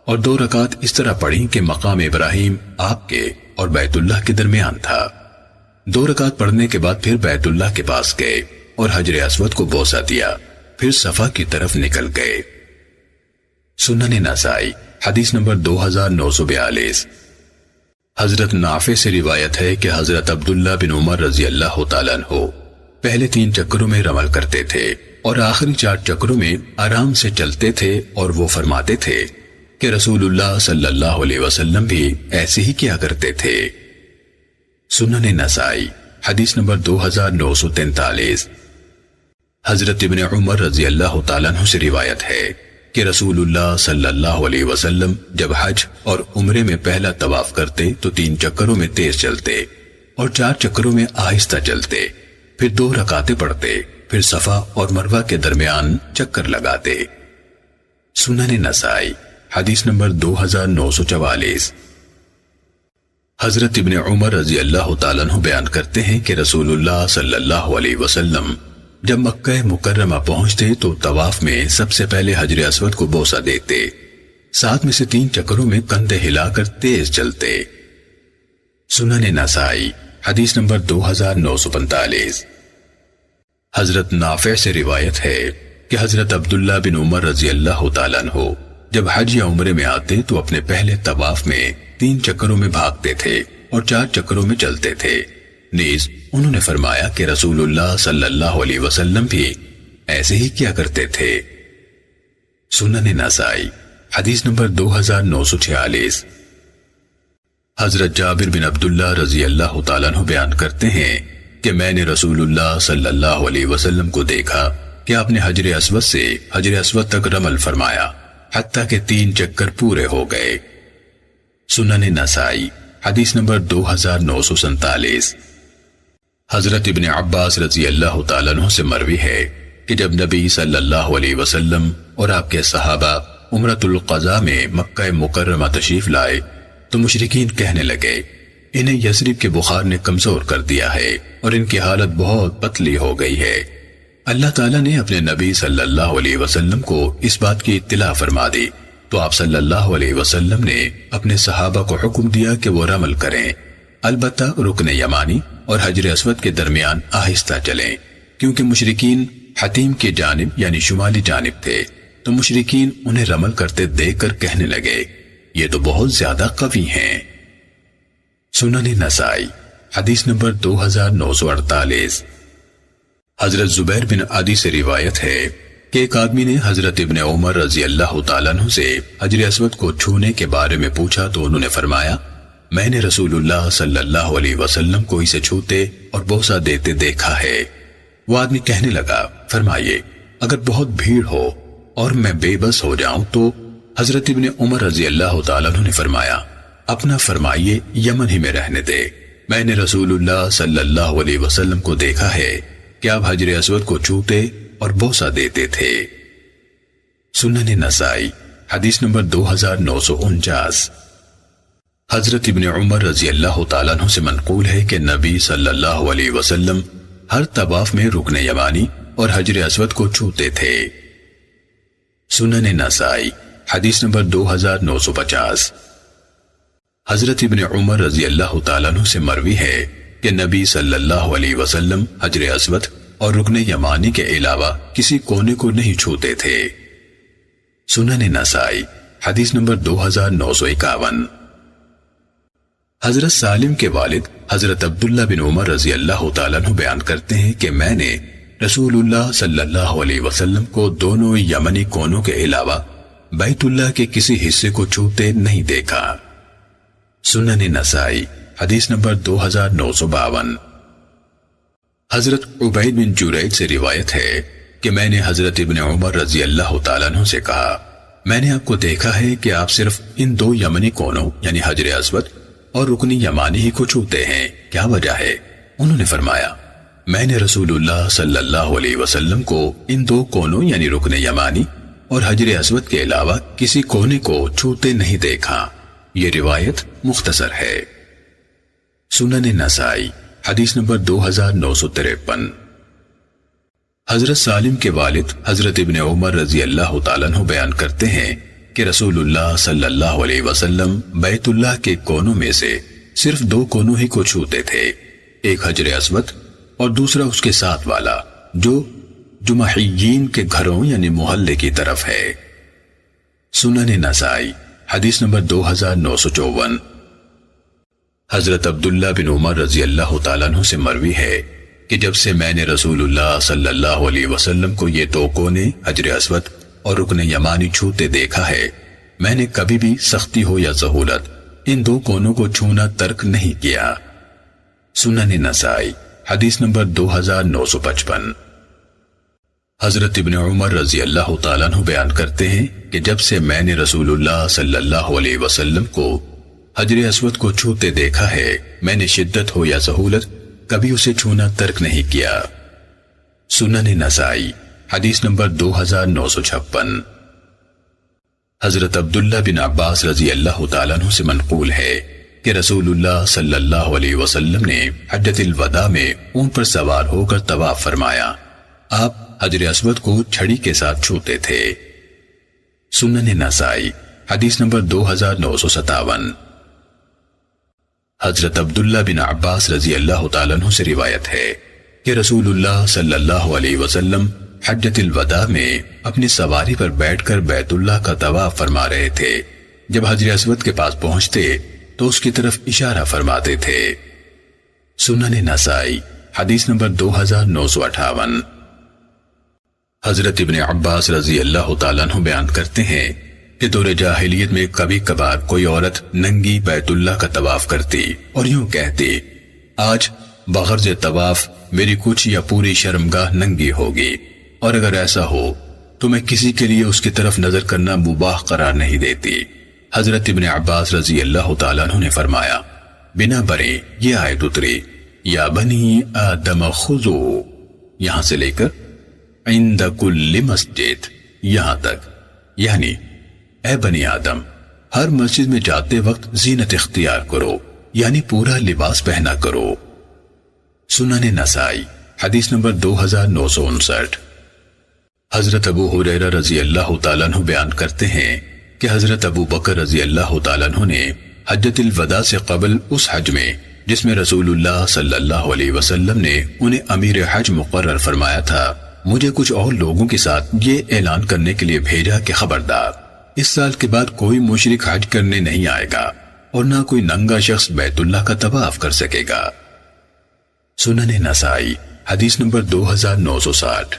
اور 2 رکعت اس طرح پڑھی کہ مقام ابراہیم آپ کے اور بیت اللہ کے درمیان تھا۔ 2 رکعت پڑھنے کے بعد پھر بیت اللہ کے پاس گئے اور حجر اسود کو بوسہ دیا، پھر صفا کی طرف نکل گئے۔ سنن نسائی حدیث نمبر 2942۔ حضرت نافع سے روایت ہے کہ حضرت عبداللہ بن عمر رضی اللہ تعالیٰ عنہ پہلے 3 چکروں میں رمل کرتے تھے اور آخری 4 چکروں میں آرام سے چلتے تھے، اور وہ فرماتے تھے کہ رسول اللہ صلی اللہ علیہ وسلم بھی ایسے ہی کیا کرتے تھے۔ سنن نسائی حدیث نمبر 2943۔ حضرت ابن عمر رضی اللہ تعالیٰ عنہ سے روایت ہے کہ رسول اللہ صلی اللہ علیہ وسلم جب حج اور عمرے میں پہلا طواف کرتے تو 3 چکروں میں تیز چلتے اور 4 چکروں میں آہستہ چلتے، پھر 2 رکعتیں پڑھتے، پھر صفا اور مروہ کے درمیان چکر لگاتے۔ سنن نسائی حدیث نمبر 2944۔ حضرت ابن عمر رضی اللہ تعالیٰ عنہ سے روایت ہے کہ رسول اللہ صلی اللہ علیہ وسلم جب حج اور عمرے میں پہلا طواف کرتے تو 3 چکروں میں تیز چلتے اور 4 چکروں میں آہستہ چلتے، پھر 2 رکعتیں پڑھتے، پھر صفا اور مروہ کے درمیان چکر لگاتے۔ حضرت ابن عمر رضی اللہ تعالیٰ عنہ بیان کرتے ہیں کہ رسول اللہ صلی اللہ علیہ وسلم جب مکہ مکرمہ پہنچتے تو طواف میں سب سے پہلے حجر اسود کو بوسہ دیتے، ساتھ میں سے 3 چکروں میں کندھے ہلا کر تیز چلتے۔ سنن نسائی حدیث نمبر 2945۔ حضرت نافع سے روایت ہے کہ حضرت عبداللہ بن عمر رضی اللہ تعالیٰ عنہ جب حج یا عمرے میں آتے تو اپنے پہلے طواف میں 3 چکروں میں بھاگتے تھے اور 4 چکروں میں چلتے تھے۔ نیز انہوں نے فرمایا کہ رسول اللہ صلی اللہ علیہ وسلم بھی ایسے ہی کیا کرتے تھے۔ سنن نسائی حدیث نمبر 2946۔ حضرت جابر بن عبداللہ رضی اللہ تعالیٰ عنہ بیان کرتے ہیں کہ میں نے رسول اللہ صلی اللہ علیہ وسلم کو دیکھا کہ آپ نے حجر اسود سے حجر اسود تک رمل فرمایا حتیٰ کہ 3 چکر پورے ہو گئے۔ سنن نسائی حدیث نمبر 2947۔ حضرت ابن عباس رضی اللہ تعالیٰ عنہ سے مروی ہے کہ جب نبی صلی اللہ علیہ وسلم اور آپ کے صحابہ عمرۃ القضاء میں مکہ مکرمہ تشریف لائے تو مشرکین کہنے لگے انہیں یثرب کے بخار نے کمزور کر دیا ہے اور ان کی حالت بہت پتلی ہو گئی ہے۔ اللہ تعالیٰ نے اپنے نبی صلی اللہ علیہ وسلم کو اس بات کی اطلاع فرما دی تو آپ صلی اللہ علیہ وسلم نے اپنے صحابہ کو حکم دیا کہ وہ رمل کریں، البتہ رکن یمانی اور حجر اسود کے درمیان آہستہ چلیں، کیونکہ مشرکین حتیم کی جانب یعنی شمالی جانب تھے تو مشرکین انہیں رمل کرتے دیکھ کر کہنے لگے یہ تو بہت زیادہ قوی ہیں۔ سنن نسائی حدیث نمبر 2948۔ حضرت زبیر بن عدی سے روایت ہے کہ ایک آدمی نے حضرت ابن عمر رضی اللہ تعالیٰ عنہ سے حجر اسود کو چھونے کے بارے میں پوچھا تو انہوں نے فرمایا میں نے رسول اللہ صلی اللہ علیہ وسلم کو اسے چھوتے اور بوسہ دیتے دیکھا ہے۔ وہ آدمی کہنے لگا فرمائیے اگر بہت بھیڑ ہو اور میں بے بس ہو جاؤں تو حضرت ابن عمر رضی اللہ تعالیٰ عنہ نے فرمایا اپنا فرمائیے یمن ہی میں رہنے دے، میں نے رسول اللہ صلی اللہ علیہ وسلم کو دیکھا ہے کہ آپ حجر اسود کو چھوتے اور بوسہ دیتے تھے۔ سنن نسائی حدیث نمبر 2949۔ حضرت ابن عمر رضی اللہ تعالیٰ عنہ سے منقول ہے کہ نبی صلی اللہ علیہ وسلم ہر طواف میں رکن یمانی اور حجر اسود کو چھوتے تھے۔ سنن نسائی حدیث نمبر 2950۔ حضرت ابن عمر رضی اللہ تعالیٰ عنہ سے مروی ہے کہ نبی صلی اللہ علیہ وسلم حجر اسود اور رکن یمانی کے علاوہ کسی کونے کو نہیں چھوتے تھے۔ سنن نسائی حدیث نمبر 2951۔ حضرت سالم کے والد حضرت عبداللہ بن عمر رضی اللہ تعالیٰ عنہ بیان کرتے ہیں کہ میں نے رسول اللہ صلی اللہ علیہ وسلم کو دونوں یمنی کونوں کے علاوہ بیت اللہ کے کسی حصے کو چھوتے نہیں دیکھا۔ سنن نسائی حدیث نمبر 2952۔ حضرت عبید بن جریج سے روایت ہے کہ میں نے حضرت ابن عمر رضی اللہ تعالیٰ عنہ سے کہا میں نے آپ کو دیکھا ہے کہ آپ صرف ان 2 یمنی کونوں یعنی حجر اسود اور رکنی یمانی ہی کو چھوتے ہیں، کیا وجہ ہے؟ انہوں نے فرمایا میں نے رسول اللہ صلی اللہ علیہ وسلم کو ان 2 کونوں یعنی رکن یمانی اور حجر اسود کے علاوہ کسی کونے کو چھوتے نہیں دیکھا۔ یہ روایت مختصر ہے۔ سنن نسائی حدیث نمبر 2953۔ حضرت سالم کے والد حضرت ابن عمر رضی اللہ تعالیٰ عنہ بیان کرتے ہیں کہ رسول اللہ صلی اللہ علیہ وسلم بیت اللہ کے کونوں میں سے صرف 2 کونوں ہی کو چھوتے تھے، ایک حجر اسود اور دوسرا اس کے ساتھ والا جو جمحیین کے گھروں یعنی محلے کی طرف ہے۔ سنن نسائی حدیث نمبر 2954۔ حضرت عبداللہ بن عمر رضی اللہ تعالیٰ عنہ سے مروی ہے کہ جب سے میں نے رسول اللہ صلی اللہ علیہ وسلم کو یہ 2 کونے حجر اسود اور رکن یمانی چھوتے دیکھا ہے میں نے کبھی بھی سختی ہو یا سہولت ان 2 کونوں کو چھونا ترک نہیں کیا۔ سنن نسائی حدیث نمبر 2955۔ حضرت ابن عمر رضی اللہ تعالیٰ عنہ بیان کرتے ہیں کہ جب سے میں نے رسول اللہ صلی اللہ علیہ وسلم کو حجر اسود کو چھوتے دیکھا ہے میں نے شدت ہو یا سہولت کبھی اسے چھونا ترک نہیں کیا۔ سنن نسائی حدیث نمبر 2956۔ حضرت عبداللہ بن عباس رضی اللہ تعالیٰ عنہ سے منقول ہے کہ رسول اللہ صلی اللہ علیہ وسلم نے حجۃ الوداع میں اونٹ پر سوار ہو کر طواف فرمایا، آپ حجر اسود کو چھڑی کے ساتھ چھوتے تھے۔ سنن نسائی حدیث نمبر 2957۔ حضرت عبداللہ بن عباس رضی اللہ تعالیٰ عنہ سے روایت ہے کہ رسول اللہ صلی اللہ علیہ وسلم حجۃ الوداع میں اپنی سواری پر بیٹھ کر بیت اللہ کا طواف فرما رہے تھے، جب حجر اسود کے پاس پہنچتے تو اس کی طرف اشارہ فرماتے تھے۔ سنن نسائی حدیث نمبر 2958۔ حضرت ابن عباس رضی اللہ تعالیٰ عنہ بیان کرتے ہیں کہ دور جاہلیت میں کبھی کبھار کوئی عورت ننگی بیت اللہ کا طواف کرتی اور یوں کہتی آج بغرض طواف میری کچھ یا پوری شرمگاہ ننگی ہوگی، اور اگر ایسا ہو تو میں کسی کے لیے اس کی طرف نظر کرنا مباح قرار نہیں دیتی۔ حضرت ابن عباس رضی اللہ تعالیٰ عنہ نے فرمایا بنا برے یہ آیت اتری یا بنی آدم خذو، یہاں سے لے کر عند کل مسجد یہاں تک، یعنی اے بنی آدم ہر مسجد میں جاتے وقت زینت اختیار کرو، یعنی پورا لباس پہنا کرو۔ سنن نسائی حدیث نمبر 2959۔ حضرت ابو ہریرہ رضی اللہ تعالیٰ عنہ بیان کرتے ہیں کہ حضرت ابو بکر رضی اللہ تعالیٰ عنہ نے حجۃ الوداع سے قبل اس حج میں جس میں رسول اللہ صلی اللہ علیہ وسلم نے انہیں امیر حج مقرر فرمایا تھا، مجھے کچھ اور لوگوں کے ساتھ یہ اعلان کرنے کے لیے بھیجا کہ خبردار اس سال کے بعد کوئی مشرک حج کرنے نہیں آئے گا اور نہ کوئی ننگا شخص بیت اللہ کا طواف کر سکے گا۔ سنن نسائی حدیث نمبر 2960۔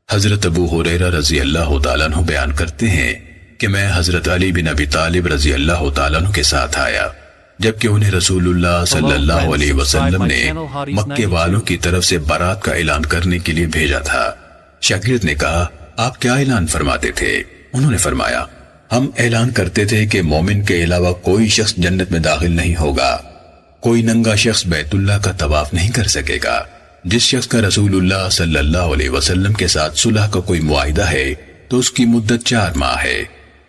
حضرت ابو ہریرہ رضی اللہ تعالیٰ عنہ بیان کرتے ہیں کہ میں حضرت علی بن ابی طالب رضی اللہ تعالیٰ عنہ کے ساتھ آیا جبکہ انہیں رسول اللہ صلی اللہ علیہ وسلم نے مکے والوں کی طرف سے برات کا اعلان کرنے کے لیے بھیجا تھا۔ شاگرد نے کہا آپ کیا اعلان فرماتے تھے؟ انہوں نے فرمایا ہم اعلان کرتے تھے کہ مومن کے علاوہ کوئی شخص جنت میں داخل نہیں ہوگا، کوئی ننگا شخص بیت اللہ کا طواف نہیں کر سکے گا، جس شخص کا رسول اللہ صلی اللہ علیہ وسلم کے ساتھ صلح کا کوئی معاہدہ ہے تو اس کی مدت 4 ماہ ہے،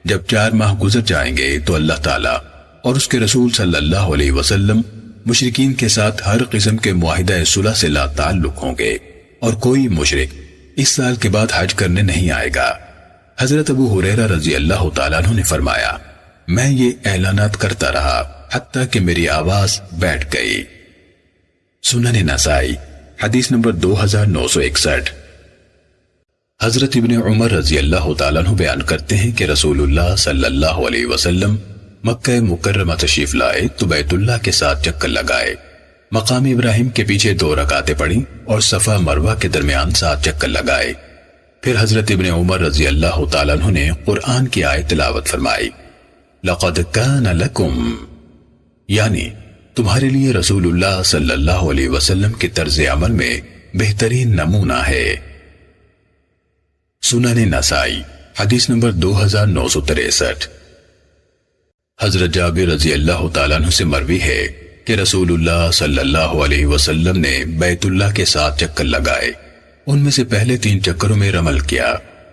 جب 4 ماہ گزر جائیں گے تو اللہ تعالیٰ اور اس کے رسول صلی اللہ علیہ وسلم مشرکین کے ساتھ ہر قسم کے معاہدہ صلح سے لا تعلق ہوں گے اور کوئی مشرک اس سال کے بعد حج کرنے نہیں آئے گا۔ حضرت ابو ہریرہ رضی اللہ تعالیٰ عنہ نے فرمایا میں یہ اعلانات کرتا رہا حتیٰ کہ میری آواز بیٹھ گئی۔ سنن نسائی حدیث نمبر 2961۔ حضرت ابن عمر رضی اللہ تعالیٰ عنہ بیان کرتے ہیں کہ رسول اللہ صلی اللہ علیہ وسلم مکہ مکرمہ تشریف لائے تو بیت اللہ کے ساتھ چکر لگائے، مقام ابراہیم کے پیچھے 2 رکعتیں پڑھی اور صفا مروہ کے درمیان 7 چکر لگائے۔ پھر حضرت ابن عمر رضی اللہ تعالیٰ عنہ نے قرآن کی آیت تلاوت فرمائی لَقَدْ كَانَ لَكُمْ، یعنی تمہارے لیے رسول اللہ صلی اللہ علیہ وسلم کے طرز عمل میں بہترین نمونہ ہے۔ سنن نسائی حدیث نمبر 2963۔ حضرت جابر رضی اللہ تعالیٰ عنہ سے مروی ہے کہ رسول اللہ صلی اللہ علیہ وسلم نے بیت اللہ کے 7 چکر لگائے، ان میں سے پہلے 3 چکروں میں رمل کیا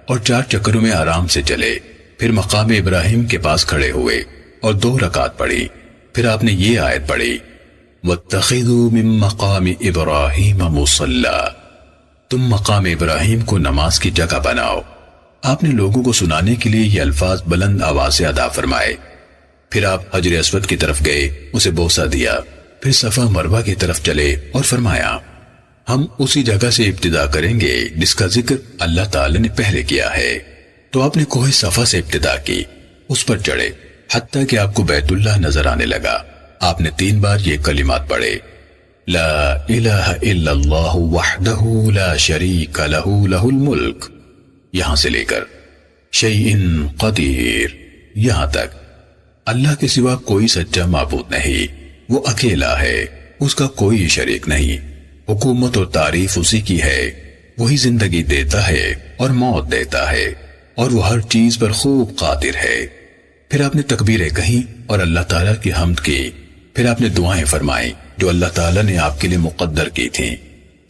اور 4 چکروں میں آرام سے چلے، پھر مقام ابراہیم کے پاس کھڑے ہوئے اور 2 رکعت پڑھی، پھر آپ نے یہ آیت پڑھی وَاتَّخِذُوا مِن مَّقَامِ إِبْرَاهِيمَ مُصَلًّى، تم مقام ابراہیم کو نماز کی جگہ بناؤ۔ آپ نے لوگوں کو سنانے کے لیے یہ الفاظ بلند آواز سے ادا فرمائے، پھر آپ حجر اسود کی طرف گئے، اسے بوسہ دیا، پھر صفا مروہ کی طرف چلے اور فرمایا ہم اسی جگہ سے ابتدا کریں گے جس کا ذکر اللہ تعالی نے پہلے کیا ہے۔ تو آپ نے کوہ صفا سے ابتدا کی، اس پر چڑھے حتیٰ کہ آپ کو بیت اللہ نظر آنے لگا۔ آپ نے 3 بار یہ کلمات پڑھے لا الہ الا اللہ وحدہ لا شریک لہ لہ الملک، یہاں سے لے کر شیء قدیر یہاں تک۔ اللہ کے سوا کوئی سچا معبود نہیں، وہ اکیلا ہے، اس کا کوئی شریک نہیں، حکومت اور تعریف اسی کی ہے، وہی زندگی دیتا ہے اور موت دیتا ہے اور وہ ہر چیز پر خوب قادر ہے۔ پھر آپ نے تکبیریں کہیں اور اللہ تعالیٰ کی حمد کی، پھر آپ نے دعائیں فرمائیں جو اللہ تعالیٰ نے آپ کے لیے مقدر کی تھیں،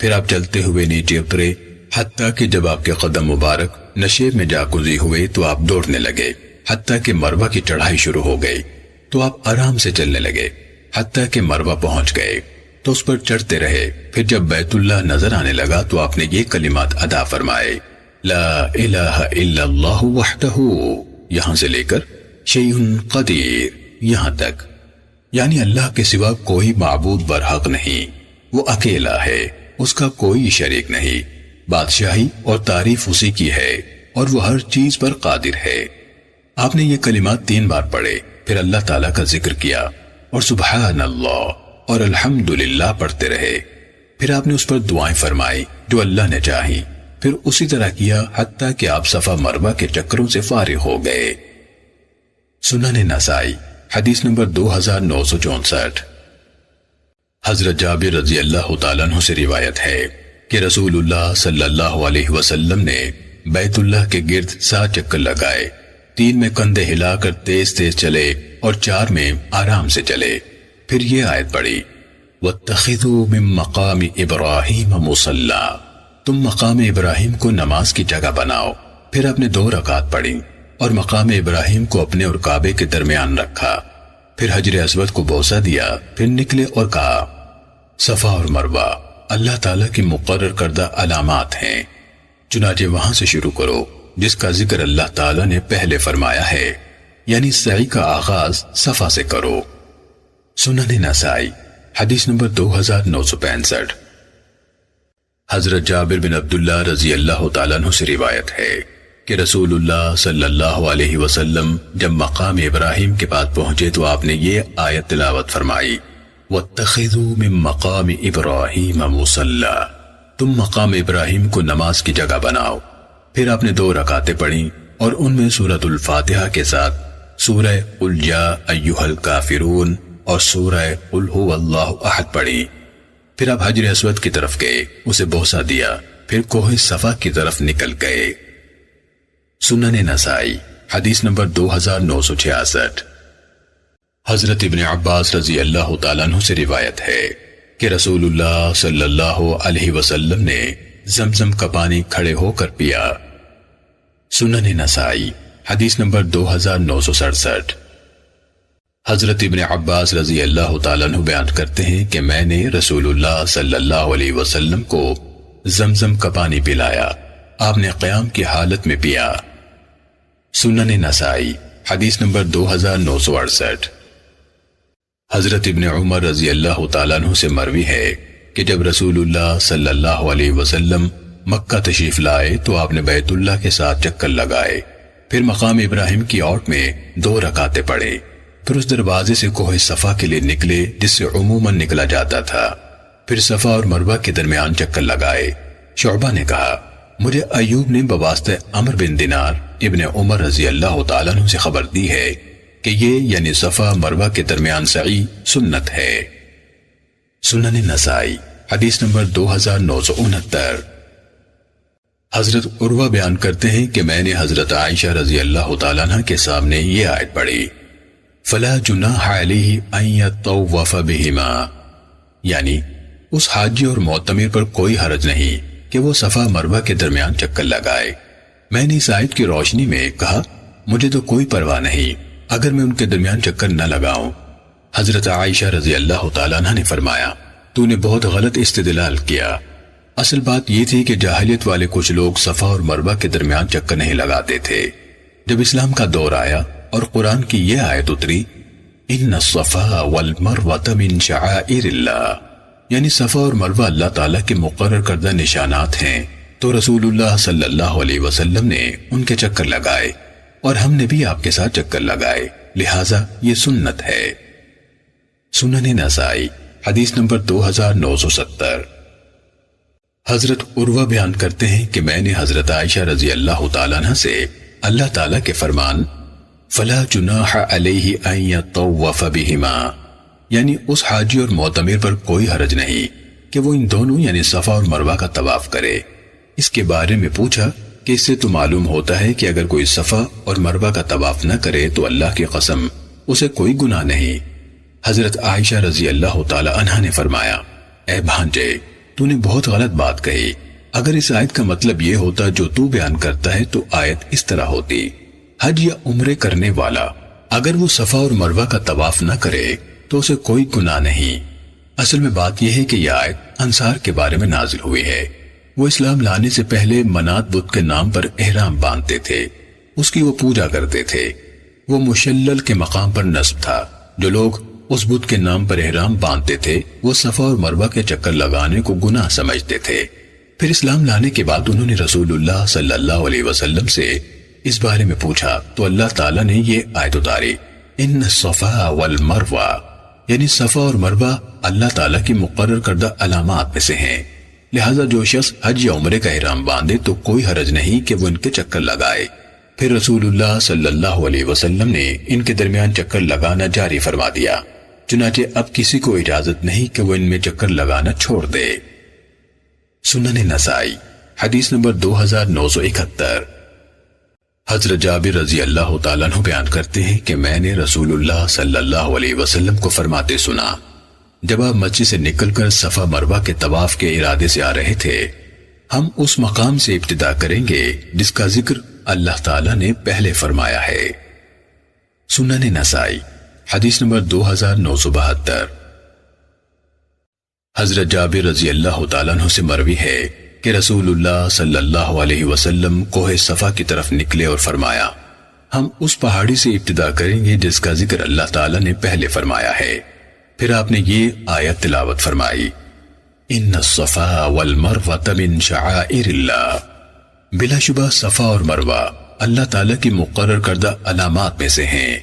پھر آپ چلتے ہوئے نیچے اترے حتیٰ کہ جب آپ کے قدم مبارک نشیب میں جا گزی ہوئے تو آپ دوڑنے لگے، حتیٰ کہ مروہ کی چڑھائی شروع ہو گئی تو آپ آرام سے چلنے لگے، حتیٰ کہ مروہ پہنچ گئے تو اس پر چڑھتے رہے۔ پھر جب بیت اللہ نظر آنے لگا تو آپ نے یہ کلمات ادا فرمائے لا الہ الا اللہ وحدہ یہاں سے لے کر شیء قدیر یہاں تک، یعنی اللہ کے سوا کوئی معبود برحق نہیں، وہ اکیلا ہے، اس کا کوئی شریک نہیں، بادشاہی اور تعریف اسی کی ہے اور وہ ہر چیز پر قادر ہے۔ آپ نے یہ کلمات 3 بار پڑھے، پھر اللہ تعالیٰ کا ذکر کیا اور سبحان اللہ اور الحمدللہ پڑھتے رہے، پھر آپ نے اس پر دعائیں فرمائی جو اللہ نے چاہی، پھر اسی طرح کیا حتیٰ کہ آپ صفا مروہ کے چکروں سے فارغ ہو گئے۔ سنن نسائی حدیث نمبر 2964۔ حضرت جابر رضی اللہ تعالیٰ عنہ سے روایت ہے کہ رسول اللہ صلی اللہ علیہ وسلم نے بیت اللہ کے گرد 7 چکر لگائے، 3 میں کندھے ہلا کر تیز تیز چلے اور 4 میں آرام سے چلے۔ پھر یہ آیت پڑھی وَاتَّخِذُوا مِن مَّقَامِ إِبْرَاهِيمَ مُصَلًّى، تم مقام ابراہیم کو نماز کی جگہ بناؤ۔ پھر آپ نے 2 رکعت پڑھی اور مقام ابراہیم کو اپنے اور کعبے کے درمیان رکھا، پھر حجر اسود کو بوسہ دیا، پھر نکلے اور کہا صفا اور مروہ اللہ تعالیٰ کی مقرر کردہ علامات ہیں، چنانچہ وہاں سے شروع کرو جس کا ذکر اللہ تعالیٰ نے پہلے فرمایا ہے، یعنی سعی کا آغاز صفا سے کرو۔ سنن نسائی حدیث نمبر 2965۔ حضرت جابر بن عبداللہ رضی اللہ تعالیٰ عنہ سے روایت ہے کہ رسول اللہ صلی اللہ علیہ وسلم جب مقام ابراہیم کے پاس پہنچے تو آپ نے یہ آیت تلاوت فرمائی وَاتَّخِذُوا مِن مَّقَامِ إِبْرَاهِيمَ مُصَلًّى، تم مقام ابراہیم کو نماز کی جگہ بناؤ۔ پھر آپ نے 2 رکعتیں پڑھی اور ان میں سورۃ الفاتحہ کے ساتھ سورہ قل یا ایھا الکافرون اور سورہ قل ھو اللہ احد پڑھی۔ پھر آپ حجر اسود کی طرف گئے، اسے بوسہ دیا، پھر کوہ صفا کی طرف نکل گئے۔ سنن نسائی حدیث نمبر 2966۔ حضرت ابن عباس رضی اللہ تعالیٰ عنہ سے روایت ہے کہ رسول اللہ صلی اللہ علیہ وسلم نے زمزم کا پانی کھڑے ہو کر پیا۔ سنن نسائی حدیث نمبر 2967۔ حضرت ابن عباس رضی اللہ تعالیٰ عنہ بیان کرتے ہیں کہ میں نے رسول اللہ صلی اللہ علیہ وسلم کو زمزم کا پانی پلایا، آپ نے قیام کی حالت میں پیا۔ سنن نسائی حدیث نمبر 2968۔ حضرت ابن عمر رضی اللہ تعالیٰ عنہ سے مروی ہے کہ جب رسول اللہ صلی اللہ علیہ وسلم مکہ تشریف لائے تو آپ نے بیت اللہ کے 7 چکر لگائے، پھر مقام ابراہیم کی اوٹ میں 2 رکعتیں پڑھے، پھر اس دروازے سے کوہ صفا کے لیے نکلے جس سے عموماً نکلا جاتا تھا، پھر صفا اور مروہ کے درمیان چکر لگائے۔ شعبہ نے کہا مجھے ایوب نے بواسطہ عمر بن دینار ابن عمر رضی اللہ تعالیٰ عنہ سے خبر دی ہے کہ یہ یعنی صفا مروہ کے درمیان سعی سنت ہے۔ سنن نسائی حدیث نمبر 2969۔ حضرت عروہ بیان کرتے ہیں کہ میں نے حضرت عائشہ رضی اللہ تعالیٰ عنہ کے سامنے یہ آیت پڑھی فلا جناح علیہ ان یطوف بہما، یعنی اس حاجی اور معتمر پر کوئی حرج نہیں کہ وہ صفا مروہ کے درمیان چکر لگائے۔ میں نے اس آیت کی روشنی میں کہا مجھے تو کوئی پرواہ نہیں اگر میں ان کے درمیان چکر نہ لگاؤں۔ حضرت عائشہ رضی اللہ تعالیٰ عنہ نے فرمایا تو نے بہت غلط استدلال کیا، اصل بات یہ تھی کہ جاہلیت والے کچھ لوگ صفا اور مروہ کے درمیان چکر نہیں لگاتے تھے۔ جب اسلام کا دور آیا اور قرآن کی یہ آیت اتری ان الصفا والمروہ من شعائر اللہ، یعنی صفا اور مروہ اللہ تعالیٰ کے مقرر کردہ نشانات ہیں، تو رسول اللہ صلی اللہ علیہ وسلم نے ان کے چکر لگائے اور ہم نے بھی آپ کے ساتھ چکر لگائے، لہٰذا یہ سنت ہے۔ سنن نسائی حدیث نمبر 2970۔ حضرت عروہ بیان کرتے ہیں کہ میں نے حضرت عائشہ رضی اللہ تعالیٰ عنہ سے اللہ تعالیٰ کے فرمان فلا جناح علیہ ان یطوف بہما، یعنی اس حاجی اور معتمر پر کوئی حرج نہیں کہ وہ ان دونوں یعنی صفا اور مروہ کا طواف کرے۔ اس کے بارے میں پوچھا کہ اس سے تو معلوم ہوتا ہے کہ اگر کوئی صفا اور مروہ کا طواف نہ کرے تو اللہ کی قسم اسے کوئی گناہ نہیں۔ حضرت عائشہ رضی اللہ تعالی عنہا نے فرمایا اے بھانجے تو نے بہت غلط بات کہی، اگر اس آیت کا مطلب یہ ہوتا جو تو بیان کرتا ہے تو آیت اس طرح ہوتی حج یا عمرے کرنے والا اگر وہ صفا اور مروہ کا طواف نہ کرے تو اسے کوئی گناہ نہیں۔ اصل میں بات یہ ہے کہ یہ آیت انصار کے بارے میں نازل ہوئی ہے۔ وہ اسلام لانے سے پہلے منات بت کے نام پر احرام باندھتے تھے، اس کی وہ پوجا کرتے تھے۔ وہ مشلل کے مقام پر نصب تھا۔ جو لوگ اس بت کے نام پر احرام باندھتے تھے وہ صفا اور مروہ کے چکر لگانے کو گناہ سمجھتے تھے۔ پھر اسلام لانے کے بعد انہوں نے رسول اللہ صلی اللہ علیہ وسلم سے اس بارے میں پوچھا تو اللہ تعالیٰ نے یہ آیت اتاری ان الصفا والمروہ، یعنی صفا اور مروہ اللہ تعالیٰ کی مقرر کردہ علامات میں سے ہیں، لہٰذا جو شخص حج یا عمرے کا احرام باندھے تو کوئی حرج نہیں کہ وہ ان کے چکر لگائے۔ پھر رسول اللہ صلی اللہ علیہ وسلم نے ان کے درمیان چکر لگانا جاری فرما دیا، چنانچہ اب کسی کو اجازت نہیں کہ وہ ان میں چکر لگانا چھوڑ دے۔ سنن نسائی حدیث نمبر 2971۔ حضرت جابر رضی اللہ تعالیٰ عنہ بیان کرتے ہیں کہ میں نے رسول اللہ صلی اللہ علیہ وسلم کو فرماتے سنا، جب آپ مسجد سے نکل کر صفا مروہ کے طواف کے ارادے سے آ رہے تھے، ہم اس مقام سے ابتدا کریں گے جس کا ذکر اللہ تعالیٰ نے پہلے فرمایا ہے۔ سنن نسائی حدیث نمبر 2972۔ حضرت جابر رضی اللہ تعالیٰ عنہ سے مروی ہے کہ رسول اللہ صلی اللہ علیہ وسلم کوہ صفا کی طرف نکلے اور فرمایا، ہم اس پہاڑی سے ابتدا کریں گے جس کا ذکر اللہ تعالیٰ نے پہلے فرمایا ہے۔ پھر آپ نے یہ آیت تلاوت فرمائی، ان الصفا والمروہ من شعائر اللہ، بلا شبہ صفا اور مروہ اللہ تعالیٰ کی مقرر کردہ علامات میں سے ہیں۔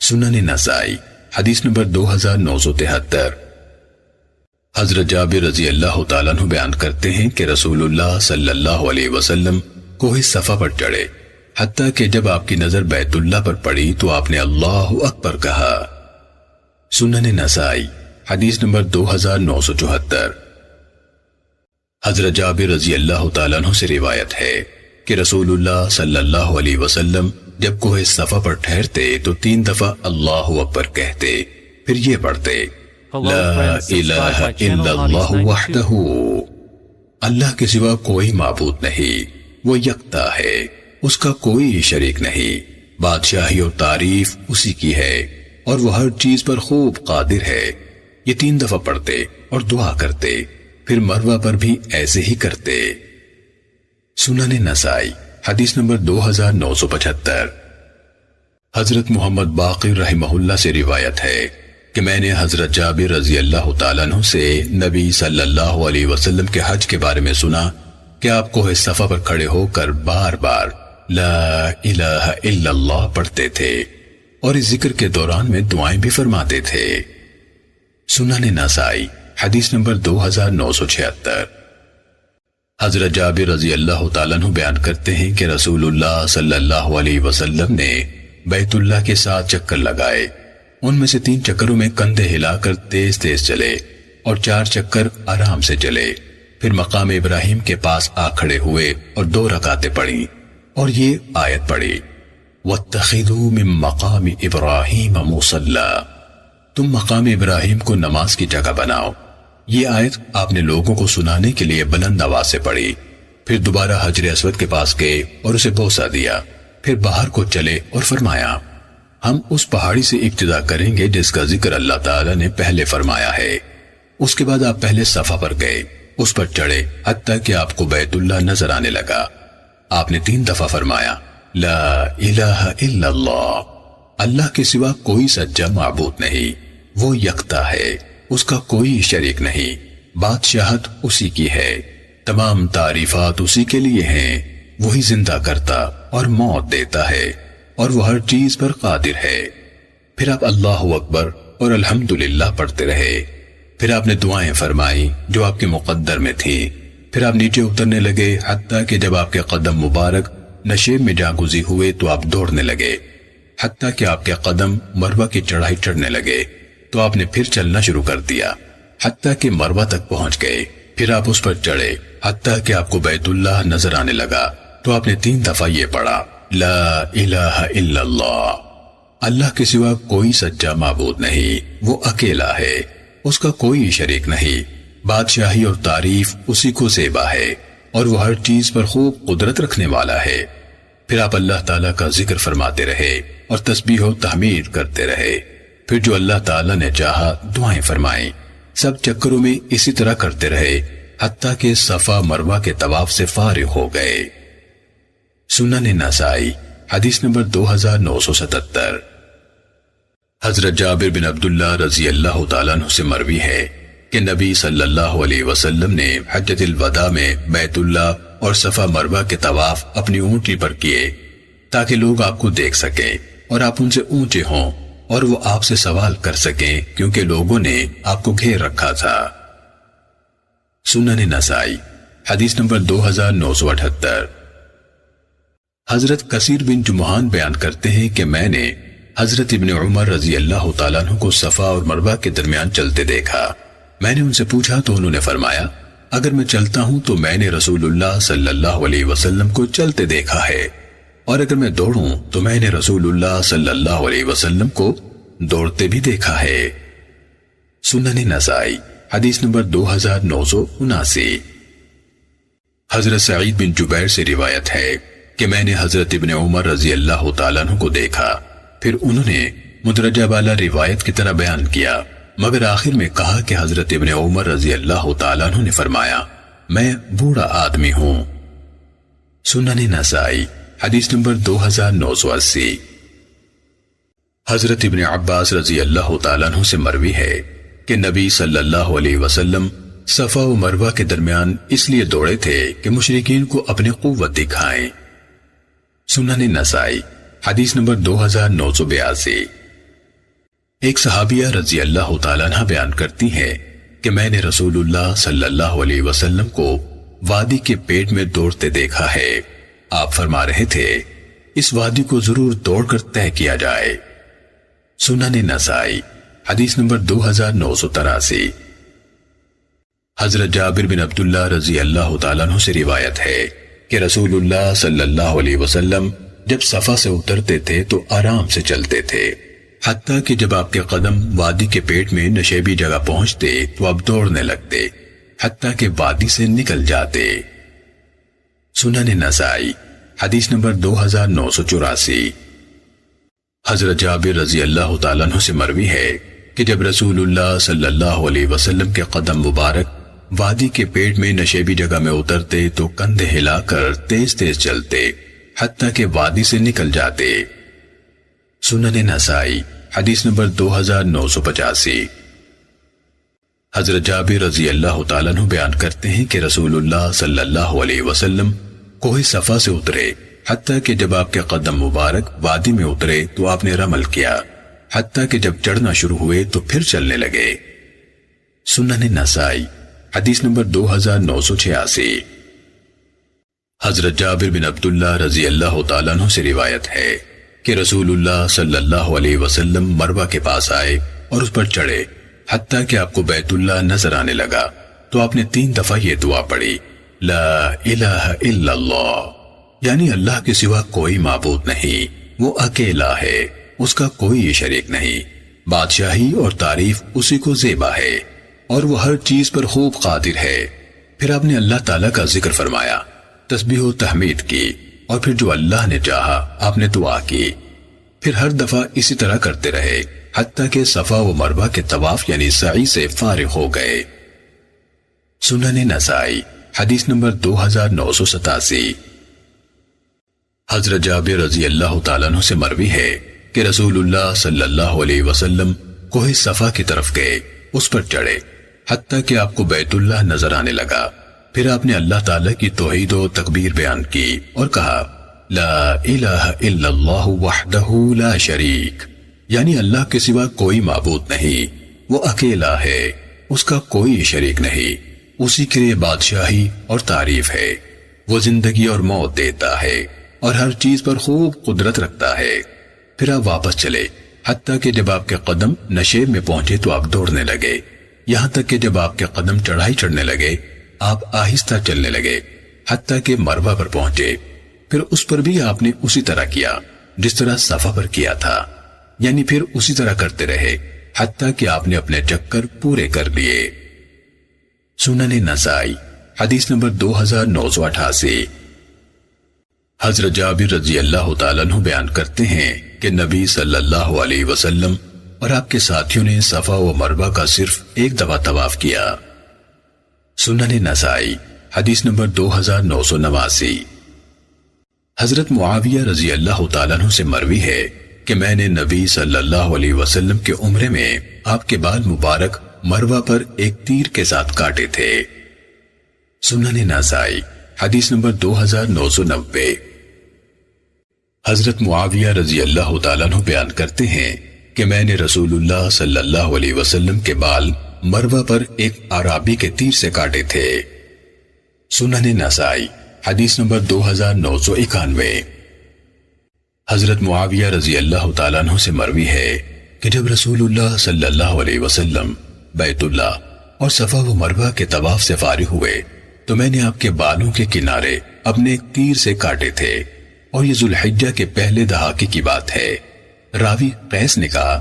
سنن نسائی حدیث نمبر 2973۔ حضرت جابر رضی اللہ تعالیٰ عنہ بیان کرتے ہیں کہ رسول اللہ صلی اللہ علیہ وسلم کوہ صفا پر چڑھے، حتیٰ کہ جب آپ کی نظر بیت اللہ پر پڑی تو آپ نے اللہ اکبر کہا۔ سنن نسائی حدیث نمبر 2974۔ حضرت جابر رضی اللہ تعالیٰ عنہ سے روایت ہے کہ رسول اللہ صلی اللہ علیہ وسلم جب کوہ صفا پر ٹھہرتے تو 3 دفعہ اللہ اکبر کہتے، پھر یہ پڑھتے، لا الہ الا اللہ وحدہ، اللہ کے سوا کوئی معبود نہیں، وہ یکتا ہے، اس کا کوئی شریک نہیں، بادشاہی اور تعریف اسی کی ہے اور وہ ہر چیز پر خوب قادر ہے۔ یہ 3 دفعہ پڑھتے اور دعا کرتے، پھر مروہ پر بھی ایسے ہی کرتے۔ سنن نسائی حدیث نمبر 2975۔ حضرت محمد باقر رحمہ اللہ سے روایت ہے کہ میں نے حضرت جابر رضی اللہ تعالیٰ عنہ سے نبی صلی اللہ علیہ وسلم کے حج کے بارے میں سنا کہ آپ کوہ صفا پر کھڑے ہو کر بار بار لا الہ الا اللہ پڑھتے تھے اور اس ذکر کے دوران میں دعائیں بھی فرماتے تھے۔ سنن نسائی حدیث نمبر 2976۔ حضرت جابر رضی اللہ تعالیٰ عنہ بیان کرتے ہیں کہ رسول اللہ صلی اللہ علیہ وسلم نے بیت اللہ کے 7 چکر لگائے، ان میں سے 3 چکروں میں کندھے ہلا کر تیز تیز چلے اور 4 چکر آرام سے چلے، پھر مقام ابراہیم کے پاس آ کھڑے ہوئے اور 2 رکعتیں پڑھی اور یہ آیت پڑھی، وَاتَّخِذُوا مِن مَّقَامِ إِبْرَاهِيمَ مُصَلًّى، تم مقام ابراہیم کو نماز کی جگہ بناؤ۔ یہ آیت آپ نے لوگوں کو سنانے کے لیے بلند آواز سے پڑھی، پھر دوبارہ حجر اسود کے پاس گئے اور اسے بوسہ دیا، پھر باہر کو چلے اور فرمایا، ہم اس پہاڑی سے ابتدا کریں گے جس کا ذکر اللہ تعالیٰ نے پہلے فرمایا ہے۔ اس کے بعد آپ پہلے صفا پر گئے، اس پر چڑھے حتیٰ کہ آپ کو بیت اللہ نظر آنے لگا۔ آپ نے 3 دفعہ فرمایا، لا الہ الا اللہ، اللہ کے سوا کوئی سچا معبود نہیں، وہ یکتا ہے، اس کا کوئی شریک نہیں، بادشاہت اسی کی ہے، تمام تعریفات اسی کے لیے ہیں، وہی زندہ کرتا اور موت دیتا ہے اور وہ ہر چیز پر قادر ہے۔ پھر آپ اللہ اکبر اور الحمدللہ پڑھتے رہے، پھر آپ نے دعائیں فرمائی جو آپ کے مقدر میں تھی، پھر آپ نیچے اترنے لگے حتیٰ کہ جب آپ کے قدم مبارک نشیب میں جا گزی ہوئے تو آپ دوڑنے لگے، حتیٰ کہ آپ کے قدم مروہ کی چڑھائی چڑھنے لگے تو آپ نے پھر چلنا شروع کر دیا حتیٰ کہ مروہ تک پہنچ گئے، پھر آپ اس پر چڑھے حتیٰ کہ آپ کو بیت اللہ نظر آنے لگا تو آپ نے 3 دفعہ یہ پڑھا، لا الہ الا اللہ، اللہ کے سوا کوئی سچا معبود نہیں، وہ اکیلا ہے، اس کا کوئی شریک نہیں، بادشاہی اور تعریف اسی کو زیبا ہے اور وہ ہر چیز پر خوب قدرت رکھنے والا ہے۔ پھر آپ اللہ تعالیٰ کا ذکر فرماتے رہے اور تسبیح و تحمید کرتے رہے، پھر جو اللہ تعالیٰ نے چاہا دعائیں فرمائیں، سب چکروں میں اسی طرح کرتے رہے حتیٰ کہ صفا مروہ کے طواف سے فارغ ہو گئے۔ سنن نسائی حدیث نمبر 2977۔ حضرت جابر بن عبداللہ رضی اللہ تعالیٰ عنہ سے مروی ہے کہ نبی صلی اللہ علیہ وسلم نے حجۃ الوداع میں بیت اللہ اور صفا مروہ کے طواف اپنی اونٹی پر کیے تاکہ لوگ آپ کو دیکھ سکیں اور آپ ان سے اونچے ہوں اور وہ آپ سے سوال کر سکیں کیونکہ لوگوں نے آپ کو گھیر رکھا تھا۔ سنن نسائی حدیث نمبر 2978۔ حضرت کثیر بن جمحان بیان کرتے ہیں کہ میں نے حضرت ابن عمر رضی اللہ تعالیٰ عنہ کو صفا اور مروہ کے درمیان چلتے دیکھا۔ میں نے ان سے پوچھا تو انہوں نے فرمایا، اگر میں چلتا ہوں تو میں نے رسول اللہ صلی اللہ علیہ وسلم کو چلتے دیکھا ہے، اور اگر میں دوڑوں تو میں نے رسول اللہ صلی اللہ علیہ وسلم کو دوڑتے بھی دیکھا ہے۔ سنن نسائی حدیث نمبر 2979۔ حضرت سعید بن جبیر سے روایت ہے کہ میں نے حضرت ابن عمر رضی اللہ تعالیٰ عنہ کو دیکھا، پھر انہوں نے مدرجہ بالا روایت کی طرح بیان کیا، مگر آخر میں کہا کہ حضرت ابن عمر رضی اللہ تعالیٰ عنہ نے فرمایا، میں بوڑھا آدمی ہوں۔ سنن نسائی حدیث نمبر 2980۔ حضرت ابن عباس رضی اللہ تعالیٰ عنہ سے مروی ہے کہ نبی صلی اللہ علیہ وسلم صفا و مروہ کے درمیان اس لیے دوڑے تھے کہ مشرکین کو اپنی قوت دکھائیں۔ سنن نسائی حدیث نمبر 2982۔ ایک صحابیہ رضی اللہ تعالیٰ عنہ بیان کرتی ہے کہ میں نے رسول اللہ صلی اللہ علیہ وسلم کو وادی کے پیٹ میں دوڑتے دیکھا ہے۔ آپ فرما رہے تھے، اس وادی کو ضرور دوڑ کر طے کیا جائے۔ سنن نسائی حدیث نمبر 2983۔ حضرت جابر بن عبداللہ رضی اللہ تعالیٰ عنہ سے روایت ہے کہ رسول اللہ صلی اللہ علیہ وسلم جب صفا سے اترتے تھے تو آرام سے چلتے تھے، حتیٰ کہ جب آپ کے قدم وادی کے پیٹ میں نشیبی جگہ پہنچتے تو آپ دوڑنے لگتے، حتیٰ کہ وادی سے نکل جاتے۔ سنن نسائی حدیث نمبر 2984۔ حضرت جابر رضی اللہ تعالیٰ عنہ سے مروی ہے کہ جب رسول اللہ صلی اللہ علیہ وسلم کے قدم مبارک وادی کے پیٹ میں نشیبی جگہ میں اترتے تو کندھے ہلا کر تیز تیز چلتے، حتیٰ کہ وادی سے نکل جاتے۔ سنن نسائی حدیث نمبر 2985۔ حضرت جابر رضی اللہ تعالیٰ عنہ بیان کرتے ہیں کہ رسول اللہ صلی اللہ علیہ وسلم کوہ صفا سے اترے، حتیٰ کہ جب آپ کے قدم مبارک وادی میں اترے تو آپ نے رمل کیا، حتیٰ کہ جب چڑھنا شروع ہوئے تو پھر چلنے لگے۔ سنن نسائی حدیث نمبر 2986۔ حضرت جابر بن عبداللہ رضی اللہ تعالیٰ عنہ سے روایت ہے کہ رسول اللہ صلی اللہ علیہ وسلم مروہ کے پاس آئے اور اس پر چڑھے، حتیٰ کہ آپ کو بیت اللہ نظر آنے لگا تو آپ نے 3 دفعہ یہ دعا پڑھی، لا الہ الا اللہ، یعنی اللہ کے سوا کوئی معبود نہیں، وہ اکیلا ہے، اس کا کوئی شریک نہیں، بادشاہی اور تعریف اسی کو زیبا ہے، اور وہ ہر چیز پر خوب قادر ہے۔ پھر آپ نے اللہ تعالیٰ کا ذکر فرمایا، تسبیح و تحمید کی، اور پھر جو اللہ نے چاہا آپ نے دعا کی۔ پھر ہر دفعہ اسی طرح کرتے رہے، حتیٰ کہ صفا و مروہ کے طواف یعنی سعی سے فارغ ہو گئے۔ سنن نسائی حدیث نمبر 2987۔ حضرت جابر رضی اللہ تعالیٰ عنہ سے مروی ہے کہ رسول اللہ صلی اللہ علیہ وسلم کوہ صفا کی طرف گئے، اس پر چڑھے، حتیٰ کہ آپ کو بیت اللہ نظر آنے لگا۔ پھر آپ نے اللہ تعالیٰ کی توحید و تکبیر بیان کی اور کہا، لا الہ الا اللہ وحدہ لا شریک، یعنی اللہ کے سوا کوئی معبود نہیں، وہ اکیلا ہے، اس کا کوئی شریک نہیں، اسی کے لیے بادشاہی اور تعریف ہے، وہ زندگی اور موت دیتا ہے اور ہر چیز پر خوب قدرت رکھتا ہے۔ پھر آپ واپس چلے، حتیٰ کہ جب آپ کے قدم نشیب میں پہنچے تو آپ دوڑنے لگے، یہاں تک کہ جب آپ کے قدم چڑھائی چڑھنے لگے آپ آہستہ چلنے لگے، حتیٰ کہ مروہ پر پہنچے۔ پھر اس پر بھی آپ نے اسی طرح کیا جس طرح صفا پر کیا تھا، یعنی پھر اسی طرح کرتے رہے حتیٰ کہ آپ نے اپنے چکر پورے کر لیے۔ سنن نسائی حدیث نمبر 2988۔ حضرت جابر رضی اللہ تعالیٰ عنہ بیان کرتے ہیں کہ نبی صلی اللہ علیہ وسلم اور آپ کے ساتھیوں نے صفا و مروہ کا صرف ایک دفعہ طواف کیا۔ سنن نسائی حدیث نمبر 2989۔ حضرت معاویہ رضی اللہ تعالیٰ عنہ سے مروی ہے کہ میں نے نبی صلی اللہ علیہ وسلم کے عمرے میں آپ کے بال مبارک مروہ پر ایک تیر کے ساتھ کاٹے تھے۔ سنن نسائی حدیث نمبر 2990۔ حضرت معاویہ رضی اللہ تعالیٰ عنہ بیان کرتے ہیں کہ میں نے رسول اللہ صلی اللہ علیہ وسلم کے بال مروہ پر ایک عرابی کے تیر سے کاٹے تھے۔ سنن نسائی حدیث نمبر 2991۔ حضرت معاویہ رضی اللہ تعالیٰ عنہ سے مروی ہے کہ جب رسول اللہ صلی اللہ علیہ وسلم بیت اللہ اور صفا و مروہ کے طواف سے فارغ ہوئے تو میں نے آپ کے بالوں کے کنارے اپنے ایک تیر سے کاٹے تھے، اور یہ ذوالحجہ کے پہلے دہاکے کی بات ہے۔ راوی قیس نے کہا،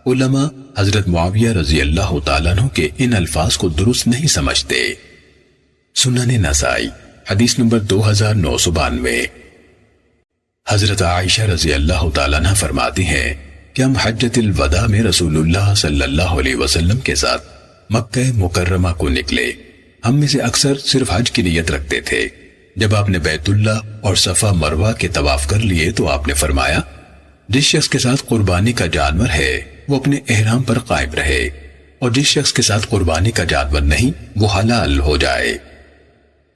علماء حضرت معاویہ رضی اللہ تعالیٰ عنہ کے ان الفاظ کو درست نہیں سمجھتے۔ سنن نسائی حدیث نمبر 2992۔ حضرت عائشہ رضی اللہ تعالیٰ عنہ فرماتی ہیں کہ ہم حجۃ الوداع میں رسول اللہ صلی اللہ علیہ وسلم کے ساتھ مکہ مکرمہ کو نکلے۔ ہم میں سے اکثر صرف حج کی نیت رکھتے تھے۔ جب آپ نے بیت اللہ اور صفا مروہ کے طواف کر لیے تو آپ نے فرمایا، جس شخص کے ساتھ قربانی کا جانور ہے وہ اپنے احرام پر قائم رہے، اور جس شخص کے ساتھ قربانی کا جانور نہیں وہ حلال ہو جائے۔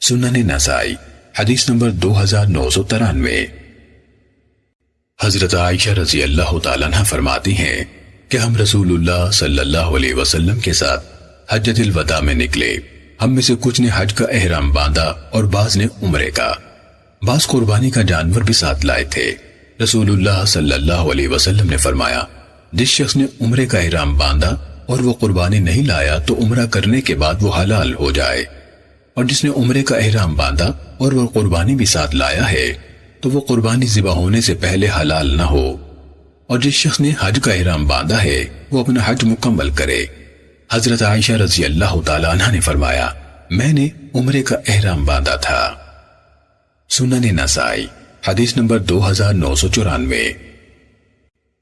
سنن نسائی حدیث نمبر 2993۔ حضرت عائشہ رضی اللہ تعالیٰ عنہ فرماتی ہیں کہ ہم رسول اللہ صلی اللہ علیہ وسلم کے ساتھ حجۃ الوداع میں نکلے۔ ہم میں سے کچھ نے حج کا احرام باندھا اور بعض نے عمرے کا۔ بعض قربانی کا جانور بھی ساتھ لائے تھے۔ رسول اللہ صلی اللہ علیہ وسلم نے فرمایا، جس شخص نے عمرے کا احرام باندھا اور وہ قربانی نہیں لایا تو عمرہ کرنے کے بعد وہ حلال ہو جائے، اور جس نے عمرے کا احرام باندھا اور وہ قربانی بھی ساتھ لایا ہے تو وہ قربانی ذبح ہونے سے پہلے حلال نہ ہو، اور جس شخص نے حج کا احرام باندھا ہے وہ اپنا حج مکمل کرے۔ حضرت عائشہ رضی اللہ تعالیٰ عنہ نے فرمایا، میں نے عمرے کا احرام باندھا تھا۔ سنن نسائی حدیث نمبر 2994۔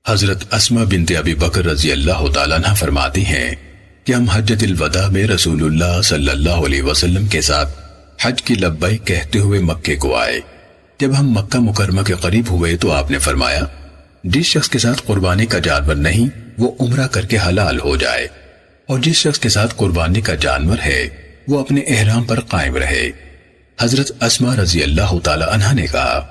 حضرت اسماء بنت ابی بکر رضی اللہ تعالیٰ عنہ فرماتی ہیں کہ ہم حجۃ الوداع میں رسول اللہ صلی اللہ علیہ وسلم کے ساتھ حج کی لبیک کہتے ہوئے مکے کو آئے۔ جب ہم مکہ مکرمہ کے قریب ہوئے تو آپ نے فرمایا، جس شخص کے ساتھ قربانی کا جانور نہیں وہ عمرہ کر کے حلال ہو جائے، اور جس شخص کے ساتھ قربانی کا جانور ہے وہ اپنے احرام پر قائم رہے۔ حضرت اسماء رضی اللہ تعالی عنہ نے کہا،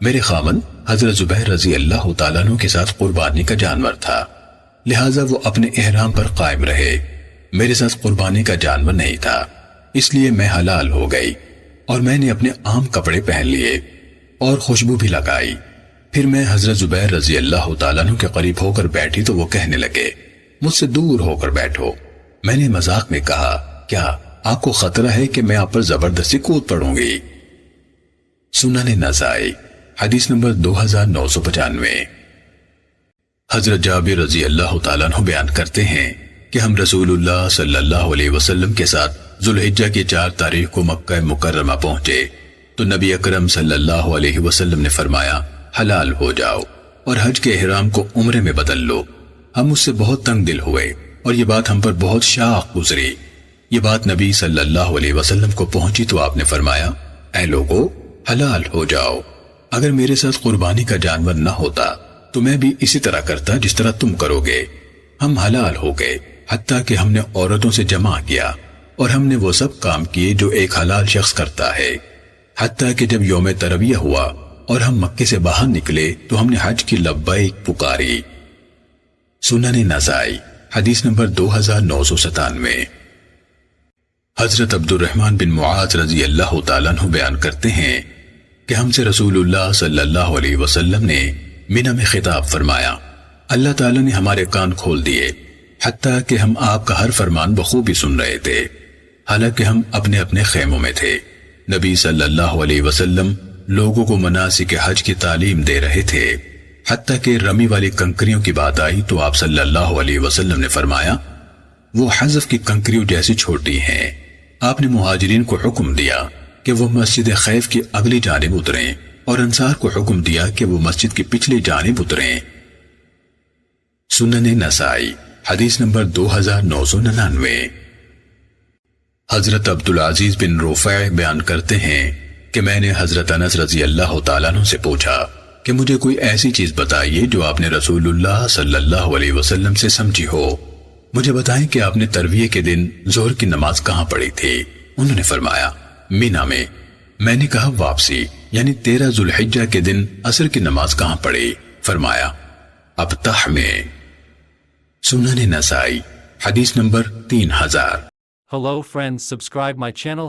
میرے خاوند حضرت زبیر رضی اللہ تعالیٰ عنہ کے ساتھ قربانی کا جانور تھا، لہٰذا وہ اپنے احرام پر قائم رہے۔ میرے ساتھ قربانی کا جانور نہیں تھا، اس لیے میں حلال ہو گئی، اور میں نے اپنے عام کپڑے پہن لیے اور خوشبو بھی لگائی۔ پھر میں حضرت زبیر رضی اللہ تعالیٰ عنہ کے قریب ہو کر بیٹھی تو وہ کہنے لگے، مجھ سے دور ہو کر بیٹھو۔ میں نے مذاق میں کہا، کیا آپ کو خطرہ ہے کہ میں آپ پر زبردستی کود پڑوں گی؟ سنن نسائی حدیث نمبر 2995۔ حضرت جابر رضی اللہ تعالیٰ عنہ بیان کرتے ہیں کہ ہم رسول اللہ صلی اللہ علیہ وسلم کے ساتھ ذوالحجہ کی 4 تاریخ کو مکہ مکرمہ پہنچے تو نبی اکرم صلی اللہ علیہ وسلم نے فرمایا، حلال ہو جاؤ اور حج کے احرام کو عمرے میں بدل لو۔ ہم اس سے بہت تنگ دل ہوئے اور یہ بات ہم پر بہت شاق گزری۔ یہ بات نبی صلی اللہ علیہ وسلم کو پہنچی تو آپ نے فرمایا، اے لوگو، حلال ہو جاؤ۔ اگر میرے ساتھ قربانی کا جانور نہ ہوتا تو میں بھی اسی طرح کرتا جس طرح تم کرو گے۔ ہم حلال ہو گئے، حتیٰ کہ ہم نے عورتوں سے جمع کیا اور ہم نے وہ سب کام کیے جو ایک حلال شخص کرتا ہے، حتیٰ کہ جب یوم ترویہ ہوا اور ہم مکے سے باہر نکلے تو ہم نے حج کی لبیک پکاری۔ سنن نسائی حدیث نمبر 2997۔ حضرت عبد الرحمن بن معاذ رضی اللہ تعالیٰ عنہ بیان کرتے ہیں کہ ہم سے رسول اللہ صلی اللہ علیہ وسلم نے منی میں خطاب فرمایا، اللہ تعالیٰ نے ہمارے کان کھول دیے حتیٰ کہ ہم آپ کا ہر فرمان بخوبی سن رہے تھے، حالانکہ ہم اپنے اپنے خیموں میں تھے۔ نبی صلی اللہ علیہ وسلم لوگوں کو مناسک حج کی تعلیم دے رہے تھے، حتیٰ کہ رمی والی کنکریوں کی بات آئی تو آپ صلی اللہ علیہ وسلم نے فرمایا، وہ حذف کی کنکریوں جیسی چھوٹی ہیں۔ آپ نے مہاجرین کو حکم دیا کہ وہ مسجد خیف کی اگلی جانب اتریں اور انصار کو حکم دیا کہ وہ مسجد کی پچھلی جانب اتریں۔ سنن نسائی حدیث نمبر 2999۔ حضرت عبدالعزیز بن رفیع بیان کرتے ہیں کہ میں نے حضرت انس رضی اللہ تعالیٰ عنہ سے پوچھا کہ مجھے کوئی ایسی چیز بتائیے جو آپ نے رسول اللہ صلی اللہ علیہ وسلم سے سمجھی ہو، مجھے بتائیں کہ آپ نے ترویہ کے دن ظہر کی نماز کہاں پڑھی تھی؟ انہوں نے فرمایا، مینا میں۔ میں نے کہا واپسی یعنی 13 ذوالحجہ کے دن عصر کی نماز کہاں پڑھی؟ فرمایا، ابطح میں۔ سنن نسائی حدیث number 3000۔ Hello friends, subscribe my channel.